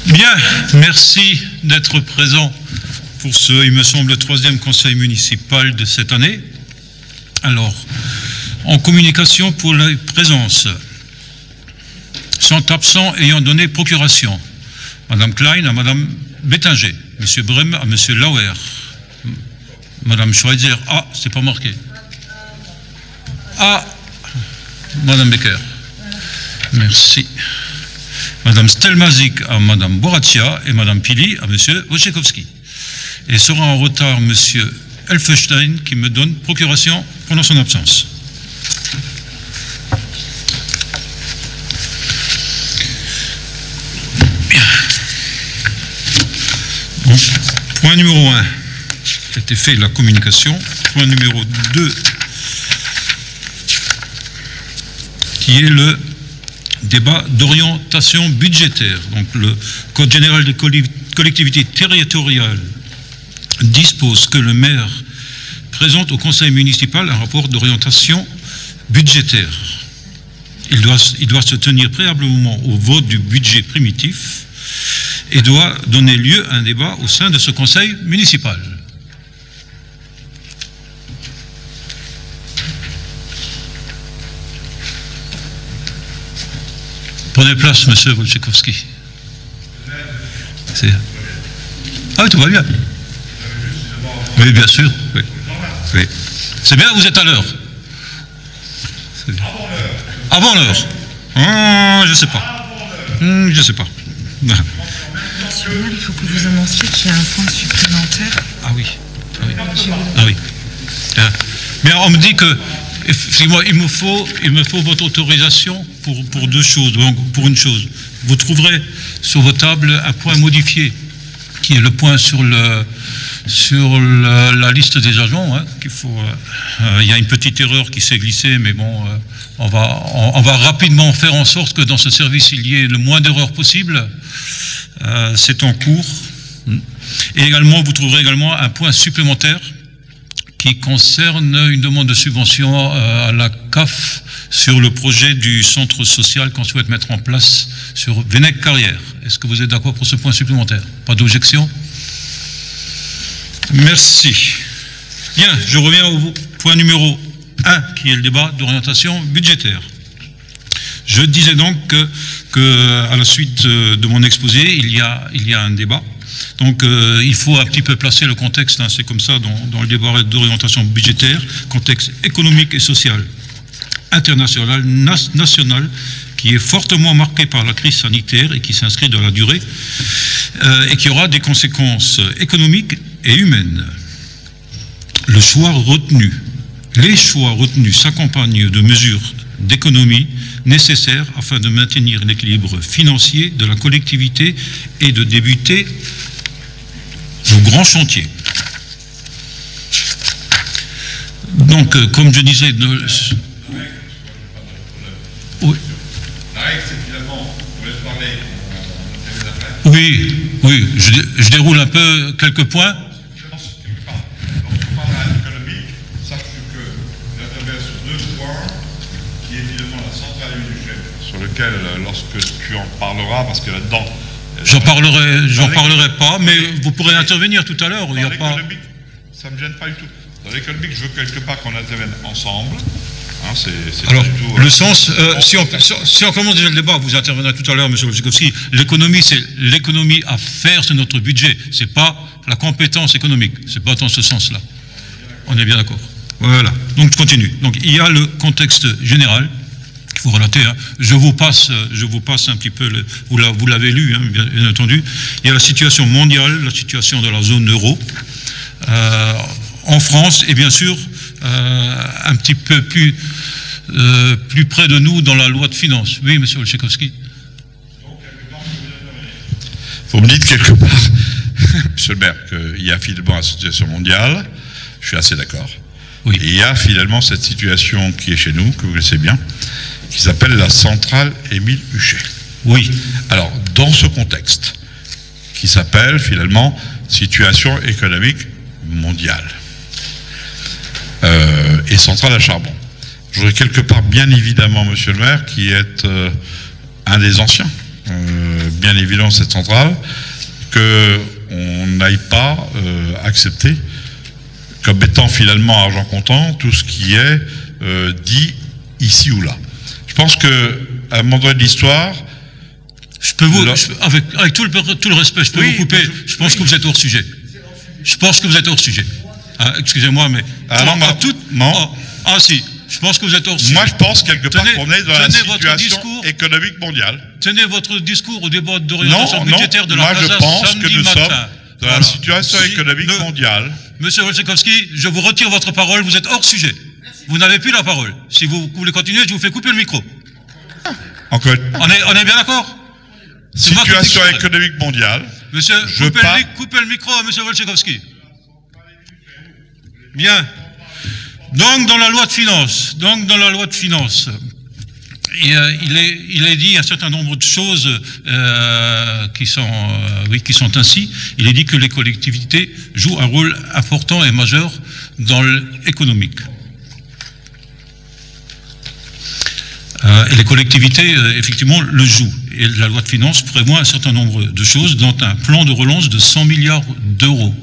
Bien, merci d'être présent pour ce, il me semble, 3e conseil municipal de cette année. Alors, en communication pour la présence, sont absents ayant donné procuration. Madame Klein à Madame Bettinger, Monsieur Brem à Monsieur Lauer, Madame Schweitzer, ah, c'est pas marqué. Ah, Madame Becker, merci. Madame Stelmazik à Madame Boratia et Madame Pili à Monsieur Wojciechowski. Et sera en retard Monsieur Elfenstein qui me donne procuration pendant son absence. Bien. Donc, point numéro 1, qui a été fait la communication. Point numéro 2, qui est le débat d'orientation budgétaire. Donc le Code général des collectivités territoriales dispose que le maire présente au conseil municipal un rapport d'orientation budgétaire. Il doit se tenir préalablement au vote du budget primitif et doit donner lieu à un débat au sein de ce conseil municipal. Prenez place, monsieur Wojciechowski. Ah oui, tout va bien. Oui, bien sûr. Oui. Oui. C'est bien, vous êtes à l'heure. Avant l'heure. Je ne sais pas. Je ne sais pas. Monsieur le maire, il faut que vous annonciez qu'il y a un point supplémentaire. Ah oui. Ah oui. Ah oui. Mais on me dit que effectivement, il me faut votre autorisation pour deux choses. Donc, pour une chose, vous trouverez sur vos tables un point modifié, qui est le point sur la liste des agents. Hein, il y a une petite erreur qui s'est glissée, mais bon, on va rapidement faire en sorte que dans ce service, il y ait le moins d'erreurs possible. C'est en cours. Et également, vous trouverez également un point supplémentaire qui concerne une demande de subvention à la CAF sur le projet du centre social qu'on souhaite mettre en place sur Vénec-Carrière. Est-ce que vous êtes d'accord pour ce point supplémentaire? Pas d'objection? Merci. Bien, je reviens au point numéro 1, qui est le débat d'orientation budgétaire. Je disais donc que à la suite de mon exposé, il y a un débat. Donc il faut un petit peu placer le contexte, hein, c'est comme ça dans le débat d'orientation budgétaire, contexte économique et social, international, national, qui est fortement marqué par la crise sanitaire et qui s'inscrit dans la durée et qui aura des conséquences économiques et humaines. Les choix retenus s'accompagnent de mesures d'économie nécessaires afin de maintenir l'équilibre financier de la collectivité et de débuter le grand chantier. Donc, comme je disais... Oui. Oui, je déroule un peu quelques points. Sur lequel, lorsque tu en parleras, parce que là-dedans... J'en parlerai pas, mais vous pourrez intervenir tout à l'heure. Ça ne me gêne pas du tout. Dans l'économique, je veux quelque part qu'on intervienne ensemble. Hein, alors, le sens, si on commence déjà le débat, vous interviendrez tout à l'heure, M. Wojciechowski, l'économie, c'est l'économie à faire sur notre budget. Ce n'est pas la compétence économique. Ce n'est pas dans ce sens-là. On est bien d'accord. Voilà. Donc, je continue. Donc, il y a le contexte général. Il faut relater, hein. Je vous passe un petit peu, vous l'avez lu, hein, bien entendu. Il y a la situation mondiale, la situation de la zone euro, en France, et bien sûr, un petit peu plus près de nous dans la loi de finances. Oui, M. Wojciechowski. Vous me dites quelque part, M. le maire, qu'il y a finalement la situation mondiale, je suis assez d'accord. Oui. Et il y a finalement cette situation qui est chez nous, que vous connaissez bien, qui s'appelle la centrale Émile Huchet. Oui. Alors, dans ce contexte, qui s'appelle finalement situation économique mondiale et centrale à charbon. Je voudrais quelque part, bien évidemment, monsieur le maire, qui est un des anciens, bien évident cette centrale, qu'on n'aille pas accepter comme étant finalement argent comptant tout ce qui est dit ici ou là. Je pense qu'à un moment donné de l'histoire... avec tout le respect, je peux vous couper. Je pense que vous êtes hors sujet. Je pense que vous êtes hors sujet. Excusez-moi, mais... si. Je pense que vous êtes hors sujet. Moi, je pense quelque part qu'on est dans la situation économique mondiale. Tenez votre discours au débat d'orientation budgétaire de la CASAS samedi matin. Sommes dans la situation économique mondiale. Monsieur Wojciechowski, je vous retire votre parole, vous êtes hors sujet. Vous n'avez plus la parole. Si vous voulez continuer, je vous fais couper le micro. On est bien d'accord? Situation économique mondiale. Monsieur, coupez le micro à monsieur Wojciechowski. Bien. Donc, dans la loi de finances, il est dit un certain nombre de choses qui sont ainsi. Il est dit que les collectivités jouent un rôle important et majeur dans l'économique. Et les collectivités, effectivement, le jouent. Et la loi de finances prévoit un certain nombre de choses, dont un plan de relance de 100 milliards d'euros.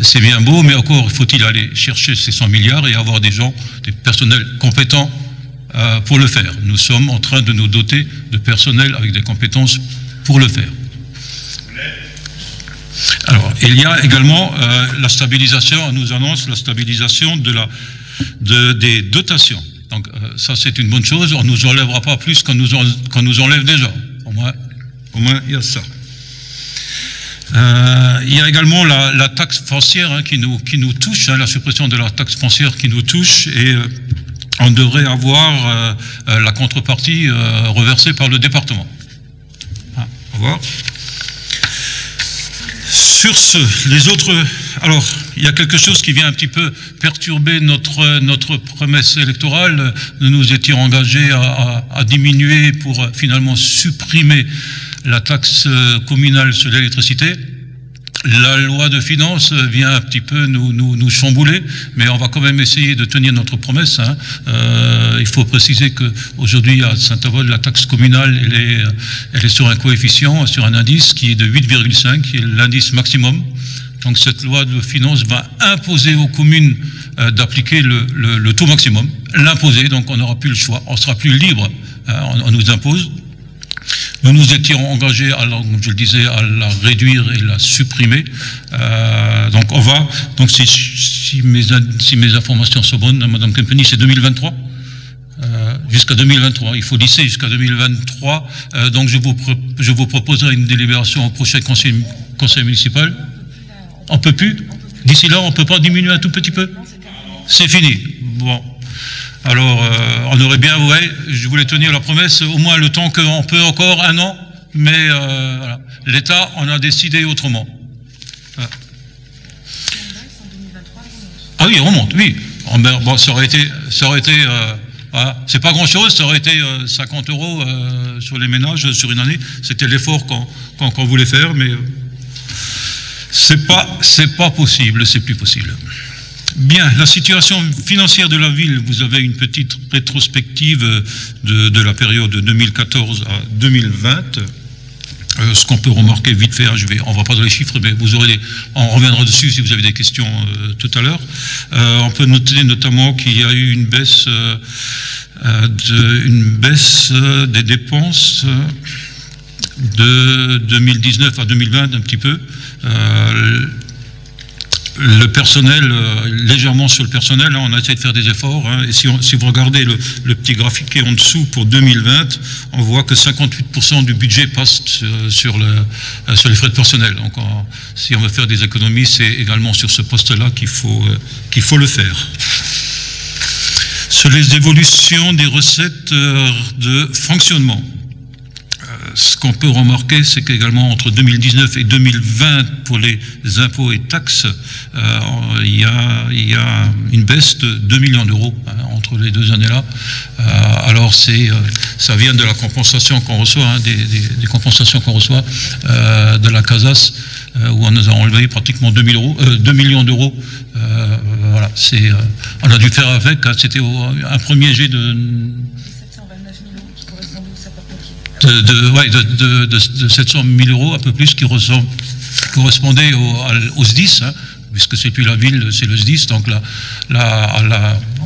C'est bien beau, mais encore faut-il aller chercher ces 100 milliards et avoir des personnels compétents pour le faire. Nous sommes en train de nous doter de personnel avec des compétences pour le faire. Alors, il y a également la stabilisation, on nous annonce la stabilisation des dotations. Donc ça c'est une bonne chose, on ne nous enlèvera pas plus qu'on nous enlève déjà. Au moins il y a ça. Il y a également la taxe foncière qui nous touche, la suppression de la taxe foncière qui nous touche, et on devrait avoir la contrepartie reversée par le département. Au revoir. Sur les autres... Alors, il y a quelque chose qui vient un petit peu perturber notre promesse électorale. Nous nous étions engagés à diminuer pour finalement supprimer la taxe communale sur l'électricité. La loi de finances vient un petit peu nous chambouler, mais on va quand même essayer de tenir notre promesse. Il faut préciser qu'aujourd'hui à Saint-Avold, la taxe communale, elle est sur un coefficient, sur un indice qui est de 8,5, qui est l'indice maximum. Donc cette loi de finances va imposer aux communes d'appliquer le taux maximum, l'imposer, donc on n'aura plus le choix, on sera plus libre, on nous impose. Nous nous étions engagés, comme je le disais, à la réduire et la supprimer. Donc si mes informations sont bonnes, Madame Kempeny, c'est 2023. Jusqu'à 2023, il faut lisser jusqu'à 2023. Donc je vous proposerai une délibération au prochain conseil municipal. On ne peut plus. D'ici là, on ne peut pas diminuer un tout petit peu. C'est fini. Bon. Alors, on aurait bien, je voulais tenir la promesse, au moins le temps qu'on peut encore, 1 an, mais voilà. L'État en a décidé autrement. Voilà. Ah oui, on remonte, oui. Bon, ça aurait été voilà. C'est pas grand-chose, ça aurait été 50 € sur les ménages sur une année. C'était l'effort qu'on voulait faire, mais c'est pas possible, c'est plus possible. Bien, la situation financière de la ville, vous avez une petite rétrospective de la période de 2014 à 2020. Ce qu'on peut remarquer vite fait, on ne va pas dans les chiffres, mais on reviendra dessus si vous avez des questions tout à l'heure. On peut noter notamment qu'il y a eu une baisse des dépenses de 2019 à 2020 un petit peu. Le personnel, légèrement sur le personnel, on a essayé de faire des efforts. Et si vous regardez le petit graphique qui est en dessous pour 2020, on voit que 58% du budget passe sur les frais de personnel. Donc si on veut faire des économies, c'est également sur ce poste-là qu'il faut le faire. Sur les évolutions des recettes de fonctionnement, ce qu'on peut remarquer, c'est qu'également entre 2019 et 2020, pour les impôts et taxes, il y a une baisse de 2 millions d'euros entre les 2 années-là. Alors ça vient de la compensation qu'on reçoit, des compensations qu'on reçoit de la CASAS, où on nous a enlevé pratiquement 2 millions d'euros. Voilà, on a dû faire avec, c'était un premier jet de... 729 000 € qui correspondent aux sapeurs-pompiers. de 700 000 euros, un peu plus, qui correspondait au SDIS, hein, puisque c'est plus la ville, c'est le SDIS, donc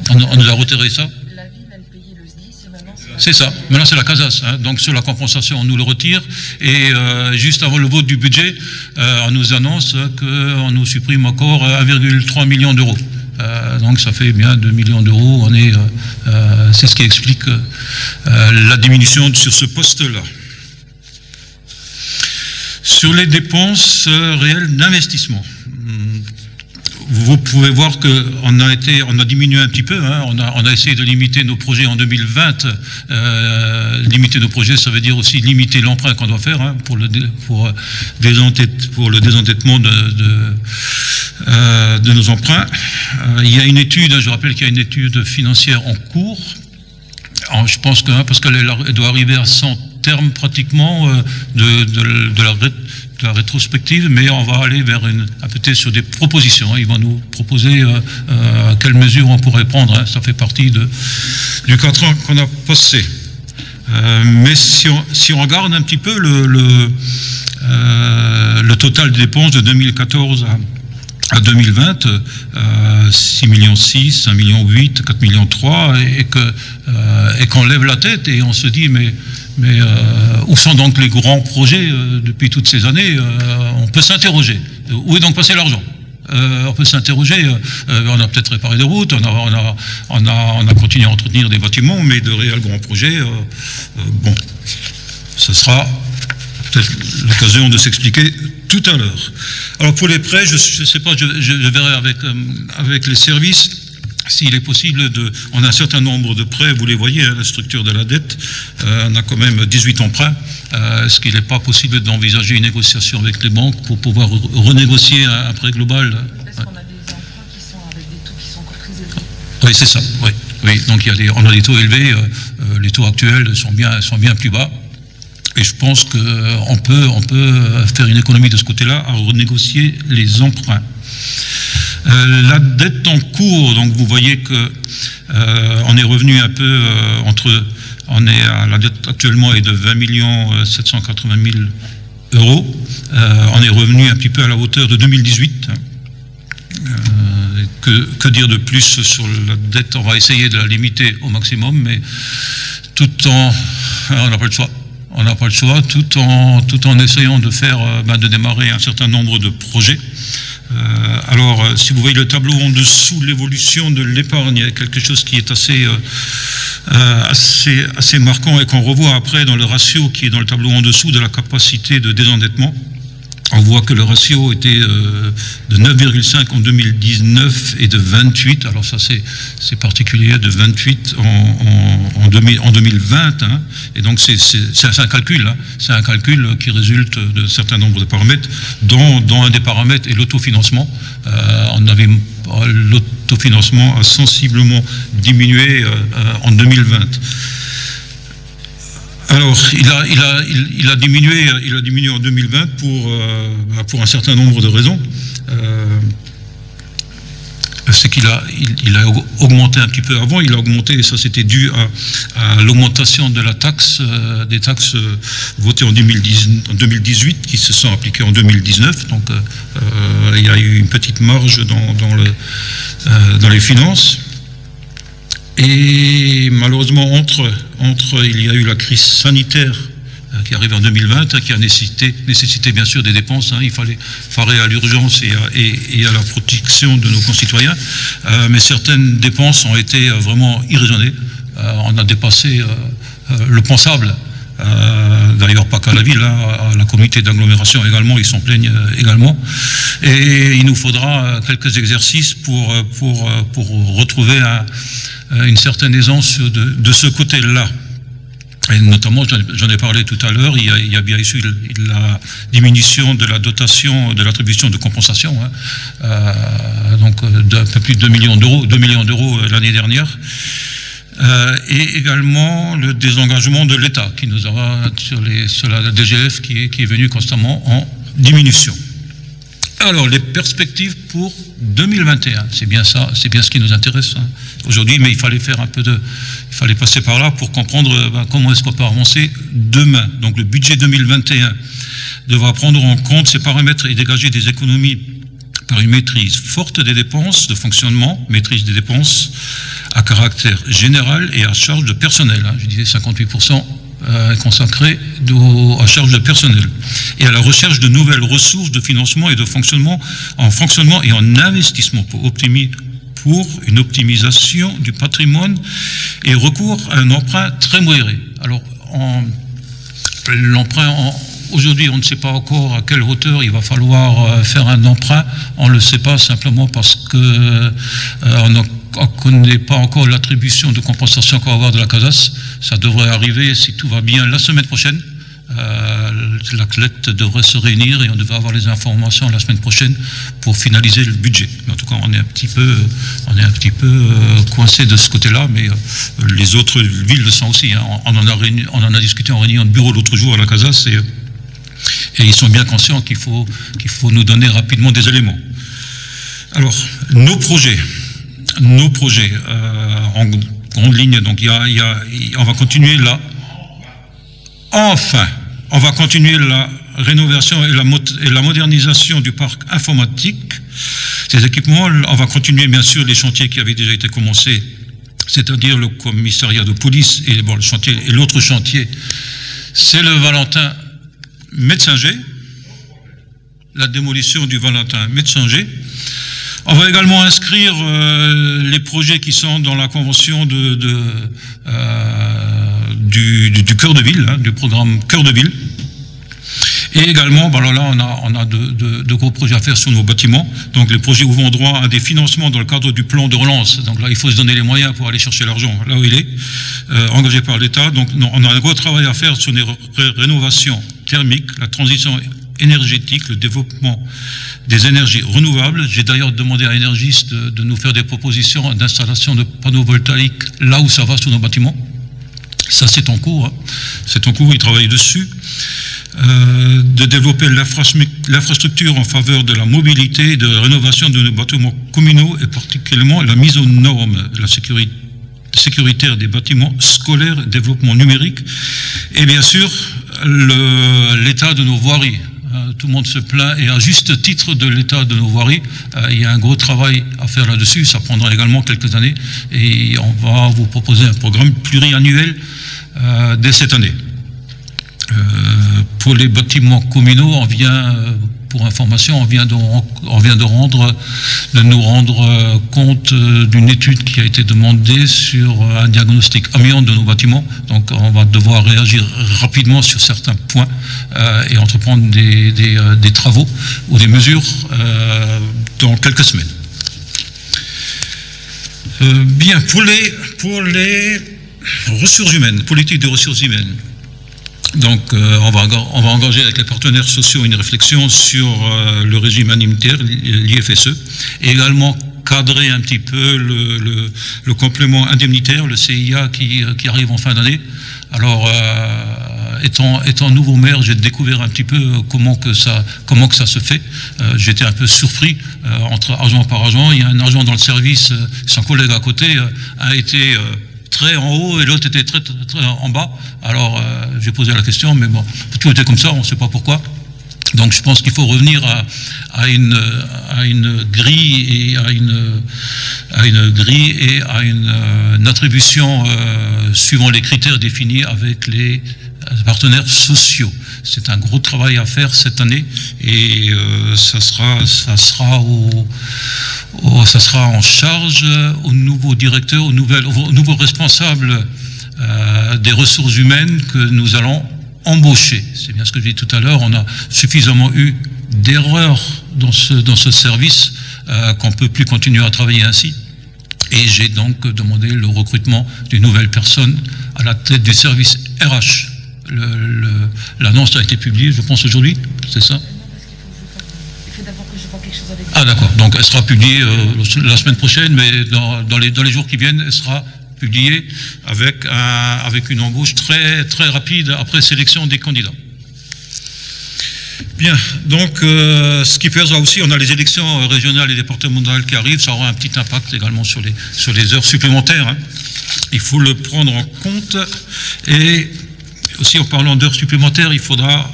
on nous a retiré ça. La ville, elle payait le SDIS et maintenant c'est ça, maintenant c'est la CASAS, hein, donc sur la compensation on nous le retire, et juste avant le vote du budget, on nous annonce qu'on nous supprime encore 1,3 million d'euros. Donc ça fait bien 2 millions d'euros, c'est ce qui explique la diminution sur ce poste-là. Sur les dépenses réelles d'investissement, vous pouvez voir qu'on a diminué un petit peu, hein, on a essayé de limiter nos projets en 2020. Limiter nos projets, ça veut dire aussi limiter l'emprunt qu'on doit faire, hein, pour le désendettement de nos emprunts. Il y a une étude, je rappelle qu'il y a une étude financière en cours. Alors, je pense que, hein, parce qu'elle doit arriver à 100 termes pratiquement de la rétrospective, mais on va aller vers peut-être sur des propositions. Hein. Ils vont nous proposer quelles mesures on pourrait prendre. Hein. Ça fait partie du 4 ans qu'on a passé. Mais si on regarde un petit peu le total des dépenses de 2014 à 2020, 6,6 millions, 5,8 millions, 4,3 millions, et qu'on lève la tête et on se dit mais où sont donc les grands projets depuis toutes ces années? On peut s'interroger. Où est donc passé l'argent? On peut s'interroger. On a peut-être réparé des routes, on a continué à entretenir des bâtiments, mais de réels grands projets, bon, ce sera peut-être l'occasion de s'expliquer tout à l'heure. Alors pour les prêts, je ne sais pas, je verrai avec les services s'il est possible on a un certain nombre de prêts, vous les voyez, hein, la structure de la dette, on a quand même 18 emprunts. Est-ce qu'il n'est pas possible d'envisager une négociation avec les banques pour pouvoir renégocier un prêt global? Parce qu'on a des emprunts qui sont avec des taux qui sont encore très élevés. Oui, c'est ça, oui. Donc on a des taux élevés, les taux actuels sont bien plus bas. Et je pense qu'on peut faire une économie de ce côté-là à renégocier les emprunts. La dette en cours, donc vous voyez que on est revenu un peu la dette actuellement est de 20 780 000 euros. On est revenu un petit peu à la hauteur de 2018. Que dire de plus sur la dette? On va essayer de la limiter au maximum, mais on n'a pas le choix. On n'a pas le choix, tout en essayant de démarrer un certain nombre de projets. Alors, si vous voyez le tableau en dessous, l'évolution de l'épargne, il y a quelque chose qui est assez marquant et qu'on revoit après dans le ratio qui est dans le tableau en dessous de la capacité de désendettement. On voit que le ratio était de 9,5 en 2019 et de 28, alors ça c'est particulier, de 28 en 2020, hein. Et donc c'est un calcul, hein. C'est un calcul qui résulte de certains nombres de paramètres, dont un des paramètres est l'autofinancement. L'autofinancement a sensiblement diminué en 2020. Alors, il a diminué en 2020 pour un certain nombre de raisons. C'est qu'il a augmenté un petit peu avant. Il a augmenté, et ça c'était dû à l'augmentation de la taxe, des taxes votées en 2018 qui se sont appliquées en 2019. Donc, il y a eu une petite marge dans les finances. Et malheureusement, il y a eu la crise sanitaire qui arrive en 2020, qui a nécessité bien sûr des dépenses. Hein. Il fallait parer à l'urgence et à la protection de nos concitoyens. Mais certaines dépenses ont été vraiment irraisonnées. On a dépassé le pensable. D'ailleurs, pas qu'à la ville, hein, à la communauté d'agglomération également, ils s'en plaignent également. Et il nous faudra quelques exercices pour retrouver une certaine aisance de ce côté-là. Et notamment, j'en ai parlé tout à l'heure, il y a bien sûr la diminution de la dotation, de l'attribution de compensation, hein, donc d'un peu plus de 2 millions d'euros l'année dernière. Et également le désengagement de l'État qui nous aura sur la DGF qui est venu constamment en diminution. Alors, les perspectives pour 2021, c'est bien ça, c'est bien ce qui nous intéresse aujourd'hui, mais il fallait passer par là pour comprendre comment est-ce qu'on peut avancer demain. Donc, le budget 2021 devra prendre en compte ces paramètres et dégager des économies par une maîtrise forte des dépenses de fonctionnement, maîtrise des dépenses à caractère général et à charge de personnel. Je disais 58% consacré à charge de personnel. Et à la recherche de nouvelles ressources de financement et de fonctionnement et en investissement pour une optimisation du patrimoine et recours à un emprunt très modéré. Alors, l'emprunt, aujourd'hui, on ne sait pas encore à quelle hauteur il va falloir faire un emprunt. On ne le sait pas simplement parce que on ne connaît pas encore l'attribution de compensation qu'on va avoir de la CASAS. Ça devrait arriver, si tout va bien, la semaine prochaine. La CLET devrait se réunir et on devrait avoir les informations la semaine prochaine pour finaliser le budget. Mais en tout cas, on est un petit peu coincé de ce côté-là, mais les autres villes le sont aussi. On en a discuté en réunion de bureau l'autre jour à la CASAS et ils sont bien conscients qu'il faut nous donner rapidement des éléments. Alors, nos projets en grande ligne, donc on va continuer là. Enfin, on va continuer la rénovation et la modernisation du parc informatique. Ces équipements, on va continuer bien sûr les chantiers qui avaient déjà été commencés, c'est-à-dire le commissariat de police et l'autre chantier, c'est le Valentin Metzinger, la démolition du Valentin Metzinger. On va également inscrire les projets qui sont dans la convention du cœur de ville, du programme cœur de ville. Et également, là, on a de gros projets à faire sur nos bâtiments. Donc, les projets ouvrant droit à des financements dans le cadre du plan de relance. Donc là, il faut se donner les moyens pour aller chercher l'argent là où il est, engagé par l'État. Donc, on a un gros travail à faire sur les rénovations thermiques, la transition énergétique, le développement des énergies renouvelables. J'ai d'ailleurs demandé à Energis de nous faire des propositions d'installation de panneaux voltaïques là où ça va sur nos bâtiments. Ça, c'est en cours. C'est en cours, ils travaillent dessus. De développer l'infrastructure en faveur de la mobilité et de la rénovation de nos bâtiments communaux et particulièrement la mise aux normes de la sécuritaire des bâtiments scolaires, développement numérique et bien sûr l'état de nos voiries. Tout le monde se plaint et à juste titre de l'état de nos voiries, il y a un gros travail à faire là-dessus, ça prendra également quelques années et on va vous proposer un programme pluriannuel dès cette année. Pour les bâtiments communaux, pour information, on vient de nous rendre compte d'une étude qui a été demandée sur un diagnostic amiante de nos bâtiments. Donc on va devoir réagir rapidement sur certains points et entreprendre des travaux ou des mesures dans quelques semaines. Bien, pour les ressources humaines, politique des ressources humaines. Donc, on va engager avec les partenaires sociaux une réflexion sur le régime indemnitaire, l'IFSE, et également cadrer un petit peu le complément indemnitaire, le CIA qui arrive en fin d'année. Alors, étant nouveau maire, j'ai découvert un petit peu comment que ça se fait. J'étais un peu surpris entre argent par argent. Il y a un agent dans le service, son collègue à côté a été très en haut et l'autre était très en bas. Alors j'ai posé la question, mais bon, tout était comme ça, on ne sait pas pourquoi. Donc je pense qu'il faut revenir à une grille et à une attribution suivant les critères définis avec les partenaires sociaux. C'est un gros travail à faire cette année et ça sera en charge au nouveau directeur, au nouveau responsable des ressources humaines que nous allons embaucher. C'est bien ce que j'ai dit tout à l'heure. On a suffisamment eu d'erreurs dans ce service qu'on ne peut plus continuer à travailler ainsi. Et j'ai donc demandé le recrutement d'une nouvelle personne à la tête du service RH. L'annonce a été publiée, je pense, aujourd'hui, c'est ça? Il faut d'abord que je vois quelque chose avec... Ah d'accord, donc elle sera publiée la semaine prochaine, mais dans les jours qui viennent, elle sera publiée avec une embauche très rapide après sélection des candidats. Bien, donc ce qui pèsera aussi, on a les élections régionales et départementales qui arrivent, ça aura un petit impact également sur les heures supplémentaires. Hein. Il faut le prendre en compte. Et aussi en parlant d'heures supplémentaires, il faudra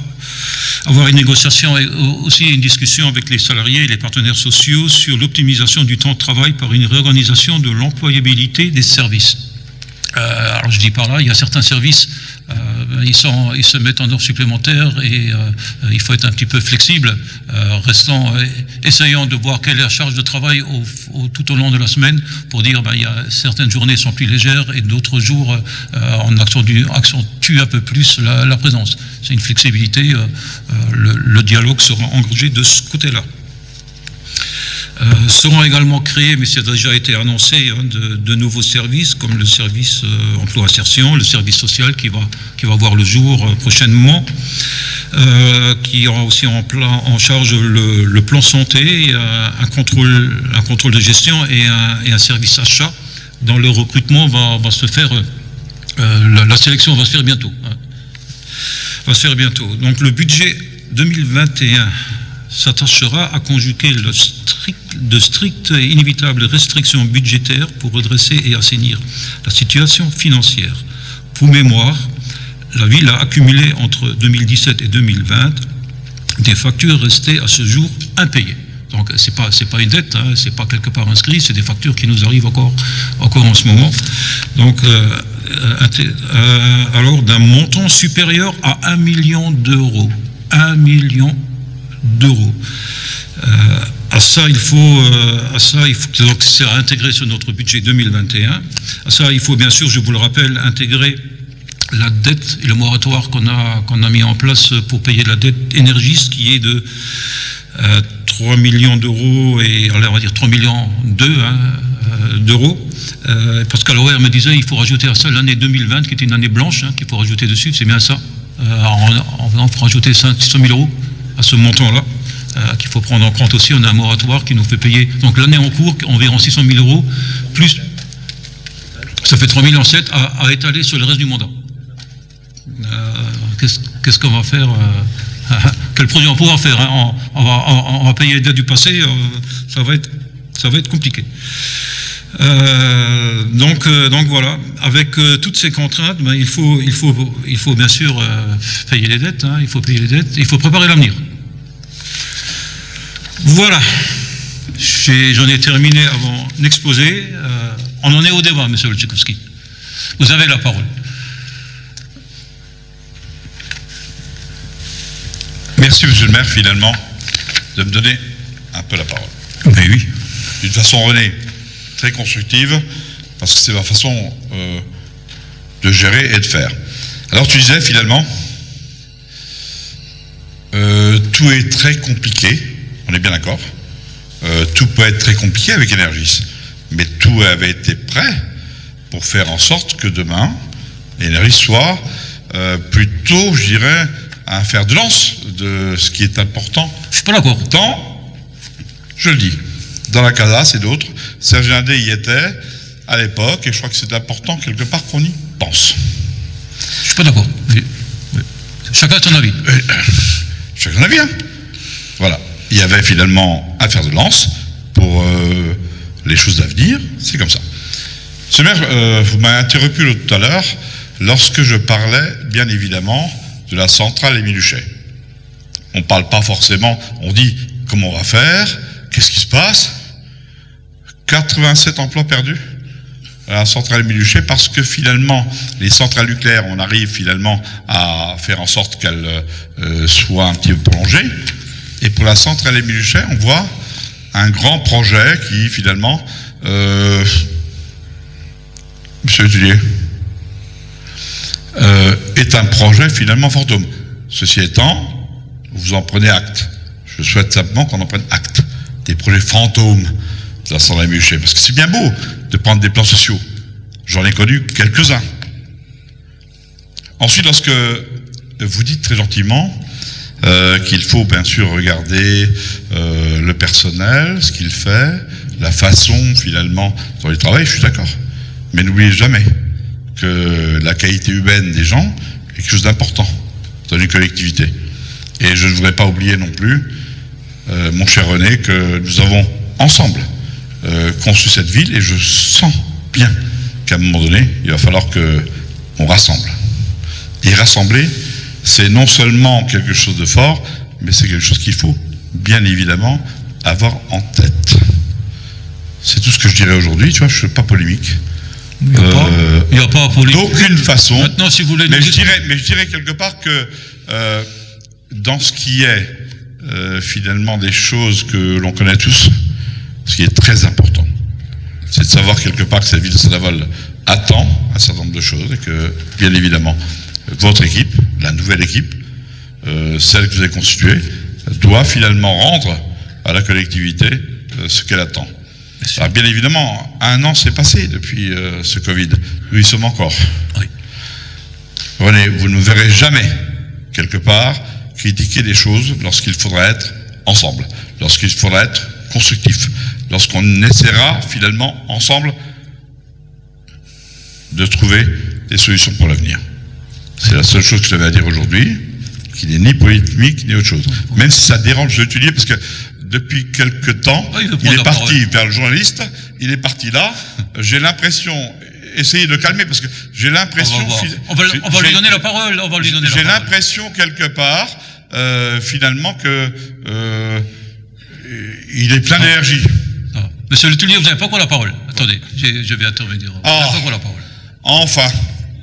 avoir une négociation et aussi une discussion avec les salariés et les partenaires sociaux sur l'optimisation du temps de travail par une réorganisation de l'employabilité des services. Alors je dis par là, il y a certains services, ils se mettent en heures supplémentaires et il faut être un petit peu flexible, essayant de voir quelle est la charge de travail tout au long de la semaine pour dire il y a certaines journées sont plus légères et d'autres jours on accentue un peu plus la présence. C'est une flexibilité, le dialogue sera engagé de ce côté-là. Seront également créés, mais ça a déjà été annoncé, de nouveaux services comme le service emploi-insertion, le service social qui va voir le jour prochainement, qui aura aussi en charge le plan santé, un contrôle de gestion et un service achat dont le recrutement va se faire, la sélection va se faire bientôt. Donc le budget 2021 s'attachera à conjuguer de strictes et inévitables restrictions budgétaires pour redresser et assainir la situation financière. Pour mémoire, la ville a accumulé entre 2017 et 2020 des factures restées à ce jour impayées. Donc c'est pas une dette, hein, c'est pas quelque part inscrit, c'est des factures qui nous arrivent encore en ce moment. Donc alors d'un montant supérieur à 1 million d'euros. 1 million d'euros. À ça, il faut donc c'est à intégrer sur notre budget 2021. À ça, il faut bien sûr, je vous le rappelle, intégrer la dette et le moratoire qu'on a mis en place pour payer la dette Énergis, qui est de 3 millions d'euros et on va dire 3 millions d'euros. Parce qu'à l'horaire me disait il faut rajouter à ça l'année 2020 qui était une année blanche, qu'il faut rajouter dessus, c'est bien ça. On faut rajouter 500 000 euros à ce montant-là, qu'il faut prendre en compte aussi. On a un moratoire qui nous fait payer, donc l'année en cours, environ 600 000 euros, plus, ça fait 3 700 000 à étaler sur le reste du mandat. Qu'est-ce qu'on va faire quel projet on pourra faire, hein, on va payer les dettes du passé, ça va être compliqué. Donc voilà, avec toutes ces contraintes, il faut bien sûr payer les dettes, hein, il faut préparer l'avenir. Voilà, j'en ai terminé avant l'exposé. On en est au débat, monsieur Olczykowski. Vous avez la parole. Merci, monsieur le maire, finalement, de me donner un peu la parole. Mais oui. D'une façon, René, très constructive, parce que c'est ma façon de gérer et de faire. Alors tu disais finalement, tout est très compliqué, on est bien d'accord, tout peut être très compliqué avec Énergis, mais tout avait été prêt pour faire en sorte que demain, Énergis soit plutôt, je dirais, un fer de lance de ce qui est important. Je suis pas d'accord. Je le dis, dans la CASAS et d'autres, Serge Lindé y était à l'époque, et je crois que c'est important quelque part qu'on y pense. Je suis pas d'accord. Chacun a son avis. Chacun a avis, hein. Voilà. Il y avait finalement un fer de lance pour les choses d'avenir, c'est comme ça. Monsieur le maire, vous m'avez interrompu tout à l'heure lorsque je parlais, bien évidemment, de la centrale Émile Huchet. On ne parle pas forcément, on dit comment on va faire, qu'est-ce qui se passe. 87 emplois perdus à la centrale Émile Huchet parce que finalement, les centrales nucléaires, on arrive finalement à faire en sorte qu'elles soient un petit peu prolongées. Et pour la centrale Émile Huchet, on voit un grand projet qui finalement... Monsieur Tullier, est un projet finalement fantôme. Ceci étant, vous en prenez acte. Je souhaite simplement qu'on en prenne acte des projets fantômes de la centrale Émile Huchet, parce que c'est bien beau de prendre des plans sociaux. J'en ai connu quelques-uns. Ensuite, lorsque vous dites très gentiment qu'il faut bien sûr regarder le personnel, ce qu'il fait, la façon finalement dont il travaille, je suis d'accord. Mais n'oubliez jamais que la qualité humaine des gens est quelque chose d'important dans une collectivité. Et je ne voudrais pas oublier non plus, mon cher René, que nous avons ensemble conçu cette ville, et je sens bien qu'à un moment donné, il va falloir qu'on rassemble. Et rassembler, c'est non seulement quelque chose de fort, mais c'est quelque chose qu'il faut bien évidemment avoir en tête. C'est tout ce que je dirais aujourd'hui, tu vois, je ne suis pas polémique. Il n'y a pas polémique. D'aucune façon. Maintenant, si vous voulez... Mais je dirais quelque part que dans ce qui est finalement des choses que l'on connaît tous, ce qui est très important, c'est de savoir quelque part que cette ville de Saint-Avold attend un certain nombre de choses et que, bien évidemment, votre équipe, la nouvelle équipe, celle que vous avez constituée, doit finalement rendre à la collectivité ce qu'elle attend. Alors, bien évidemment, 1 an s'est passé depuis ce Covid. Nous y sommes encore. Oui. René, vous ne verrez jamais, quelque part, critiquer des choses lorsqu'il faudra être ensemble, lorsqu'il faudra être constructif, lorsqu'on essaiera finalement ensemble de trouver des solutions pour l'avenir. C'est la seule chose que j'avais à dire aujourd'hui, qui n'est ni polémique ni autre chose. Même si ça dérange l'étudier, parce que depuis quelque temps, il est parti vers le journaliste, il est parti là, j'ai l'impression, essayez de calmer, parce que j'ai l'impression... On va lui donner la parole, J'ai l'impression quelque part, finalement, que il est plein d'énergie. Monsieur Le Tullier, vous n'avez pas encore la parole. Attendez, je vais intervenir. Vous n'avez pas encore la parole. Enfin.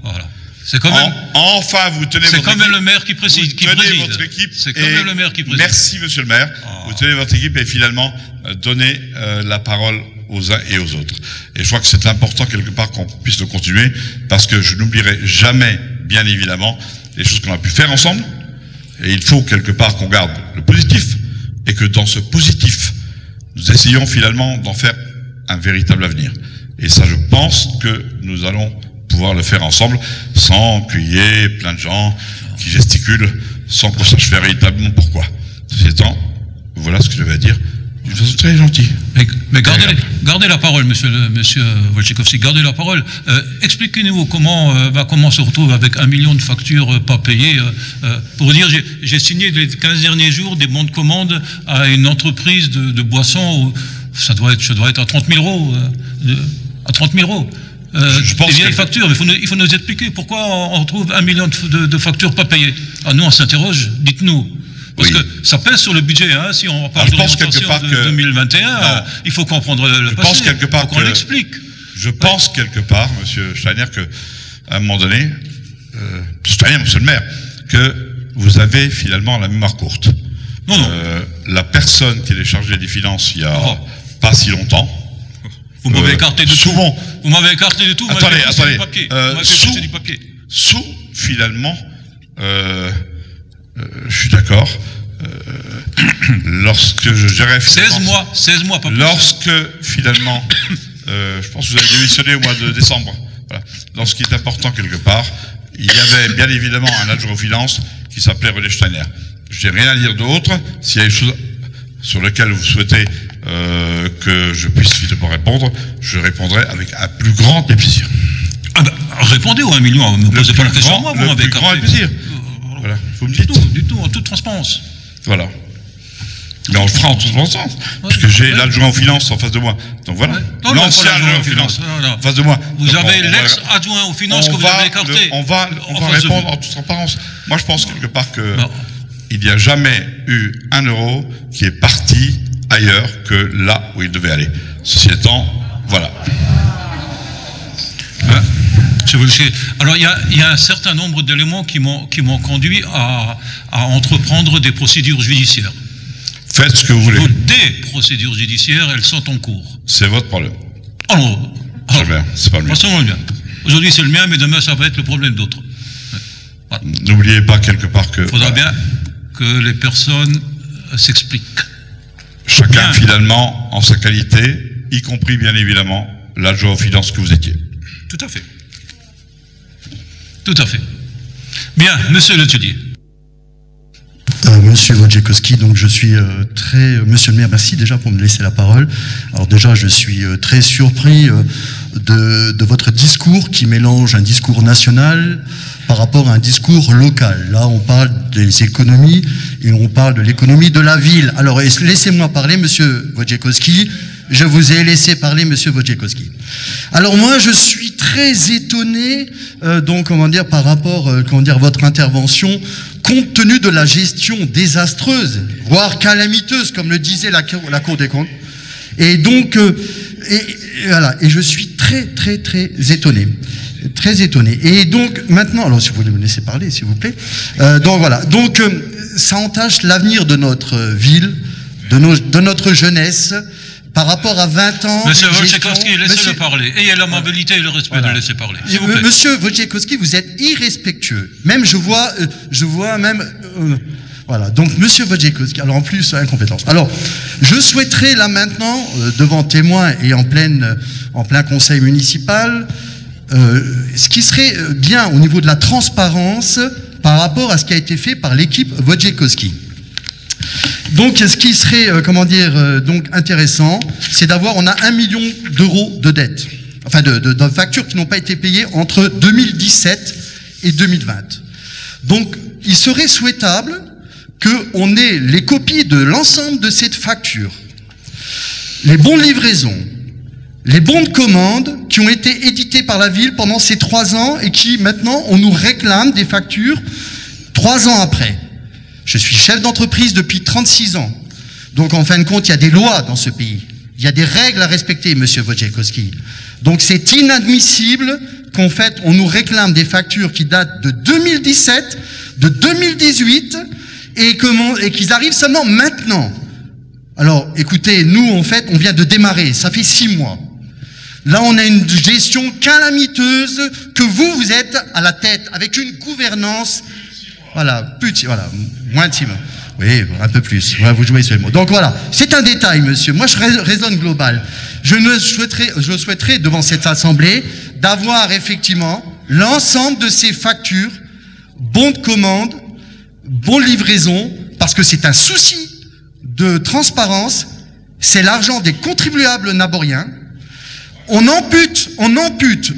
Voilà. C'est quand même. Enfin, vous tenez votre équipe. C'est quand même le maire qui préside. Vous tenez votre équipe. C'est quand même le maire qui préside. Merci, monsieur le maire. Vous tenez votre équipe et finalement donnez la parole aux uns et aux autres. Et je crois que c'est important quelque part qu'on puisse le continuer, parce que je n'oublierai jamais, bien évidemment, les choses qu'on a pu faire ensemble. Et il faut quelque part qu'on garde le positif, et que dans ce positif, nous essayons finalement d'en faire un véritable avenir. Et ça, je pense que nous allons pouvoir le faire ensemble, sans qu'il y ait plein de gens qui gesticulent, sans qu'on sache véritablement pourquoi. Ceci étant, voilà ce que j'avais à dire, d'une façon très gentille. Mais gardez la parole, monsieur Wojciechowski, gardez la parole. Expliquez-nous comment on se retrouve avec 1 million de factures pas payées. Pour dire, j'ai signé les 15 derniers jours des bons de commande à une entreprise de boissons, où ça doit être à 30 000 euros. À 30 000 euros. Je pense des vieilles factures, mais il faut nous expliquer pourquoi on retrouve 1 million de factures pas payées. Ah, nous, on s'interroge, dites-nous. Parce que ça pèse sur le budget, hein, si on parle de l'orientation de 2021, il faut comprendre le passé, il faut qu'on l'explique. Je pense quelque part, monsieur Steiner, qu'à un moment donné, Steiner, monsieur le maire, que vous avez finalement la mémoire courte. Non. La personne qui est chargée des finances il y a pas si longtemps, vous m'avez écarté de souvent, tout. Vous m'avez écarté de tout. Attendez. Du papier. Sous, finalement, je suis d'accord. Lorsque je gérais 16 mois, pas plus. Lorsque, finalement, je pense que vous avez démissionné au mois de décembre. Voilà. Lorsqu'il est important quelque part, il y avait bien évidemment un adjoint aux finances qui s'appelait René Steiner. Je n'ai rien à dire d'autre. S'il y a des choses sur lesquelles vous souhaitez que je puisse finalement répondre, je répondrai avec un plus grand plaisir. Ah ben, répondez aux 1 million, ne me posez pas la question à moi, vous m'avez écarté. Grand plaisir. Voilà, vous me dites. Du tout, en toute transparence. Voilà. Mais on le fera en toute transparence, puisque j'ai l'adjoint aux finances en face de moi. Donc voilà. L'ancien adjoint aux finances en face de moi. Vous avez l'ex-adjoint aux finances que vous avez écarté. On va répondre en toute transparence. Moi, je pense quelque part que il n'y a jamais eu 1 euro qui est parti ailleurs que là où il devait aller. Ceci étant, voilà. Alors, il y a un certain nombre d'éléments qui m'ont conduit à entreprendre des procédures judiciaires. Faites ce que vous voulez. Des procédures judiciaires, elles sont en cours. C'est votre problème. Alors, c'est pas le mien. Le mien. Aujourd'hui, c'est le mien, mais demain, ça va être le problème d'autres. Voilà. N'oubliez pas quelque part que... Il faudra bien que les personnes s'expliquent. Chacun, finalement, en sa qualité, y compris, bien évidemment, l'adjoint aux finances que vous étiez. Tout à fait. Tout à fait. Bien, monsieur Le Tullier. Monsieur Wojciechowski, donc je suis Monsieur le maire, merci déjà pour me laisser la parole. Alors déjà, je suis très surpris de votre discours qui mélange un discours national par rapport à un discours local. Là, on parle des économies et on parle de l'économie de la ville. Alors, laissez-moi parler, Monsieur Wojciechowski. Je vous ai laissé parler, Monsieur Wojciechowski. Alors moi, je suis très étonné, donc comment dire, par rapport, à votre intervention, compte tenu de la gestion désastreuse, voire calamiteuse, comme le disait la Cour des comptes. Et donc, voilà. Et je suis très étonné. Très étonné. Et donc, maintenant, alors si vous voulez me laisser parler, s'il vous plaît. Donc voilà. Donc, ça entache l'avenir de notre ville, de notre jeunesse, par rapport à 20 ans... Monsieur Wojciechowski, laissez-le parler. Ayez l'amabilité et le respect de laisser parler. S'il vous plaît. Monsieur Wojciechowski, vous êtes irrespectueux. Même, je vois même... voilà. Donc, Monsieur Wojciechowski, alors en plus, incompétence. Alors, je souhaiterais là maintenant, devant témoins et en plein conseil municipal, ce qui serait bien au niveau de la transparence par rapport à ce qui a été fait par l'équipe Wojciechowski. Donc, ce qui serait, donc intéressant, c'est d'avoir, on a 1 million d'euros de dettes, enfin de factures qui n'ont pas été payées entre 2017 et 2020. Donc, il serait souhaitable qu'on ait les copies de l'ensemble de cette facture, les bons de livraison, les bons de commande qui ont été édités par la ville pendant ces 3 ans et qui, maintenant, on nous réclame des factures 3 ans après. Je suis chef d'entreprise depuis 36 ans. Donc, en fin de compte, il y a des lois dans ce pays. Il y a des règles à respecter, Monsieur Wojciechowski. Donc, c'est inadmissible qu'en fait, on nous réclame des factures qui datent de 2017, de 2018, et qu'ils arrivent seulement maintenant. Alors, écoutez, nous, en fait, on vient de démarrer. Ça fait 6 mois. Là, on a une gestion calamiteuse que vous êtes à la tête, avec une gouvernance... Voilà, moins de 6 mois. Oui, un peu plus. Ouais, vous jouez sur les mots. Donc voilà, c'est un détail, monsieur. Moi, je raisonne global. Je souhaiterais, devant cette assemblée, d'avoir effectivement l'ensemble de ces factures, bons de commande, bons de livraison, parce que c'est un souci de transparence. C'est l'argent des contribuables naboriens. On ampute,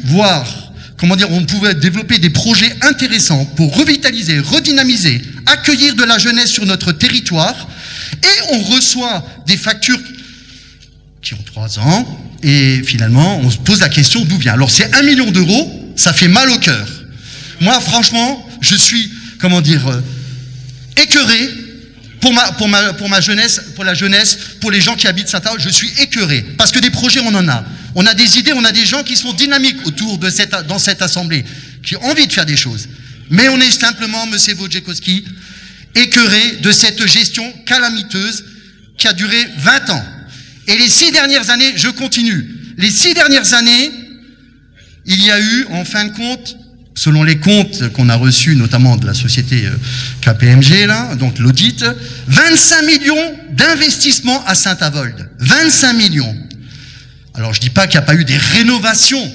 voire... on pouvait développer des projets intéressants pour revitaliser, redynamiser, accueillir de la jeunesse sur notre territoire, et on reçoit des factures qui ont 3 ans, et finalement, on se pose la question d'où vient. Alors, c'est 1 million d'euros, ça fait mal au cœur. Moi, franchement, je suis, écœuré pour ma jeunesse, pour la jeunesse, pour les gens qui habitent Saint-Arnaud, je suis écœuré. Parce que des projets, on en a. On a des idées, on a des gens qui sont dynamiques autour de dans cette assemblée, qui ont envie de faire des choses. Mais on est simplement, monsieur Wojciechowski, écœuré de cette gestion calamiteuse qui a duré 20 ans. Et les 6 dernières années, je continue. Les 6 dernières années, il y a eu, en fin de compte, selon les comptes qu'on a reçus, notamment de la société KPMG, là, donc l'audit, 25 millions d'investissements à Saint-Avold. 25 millions. Alors, je dis pas qu'il n'y a pas eu des rénovations,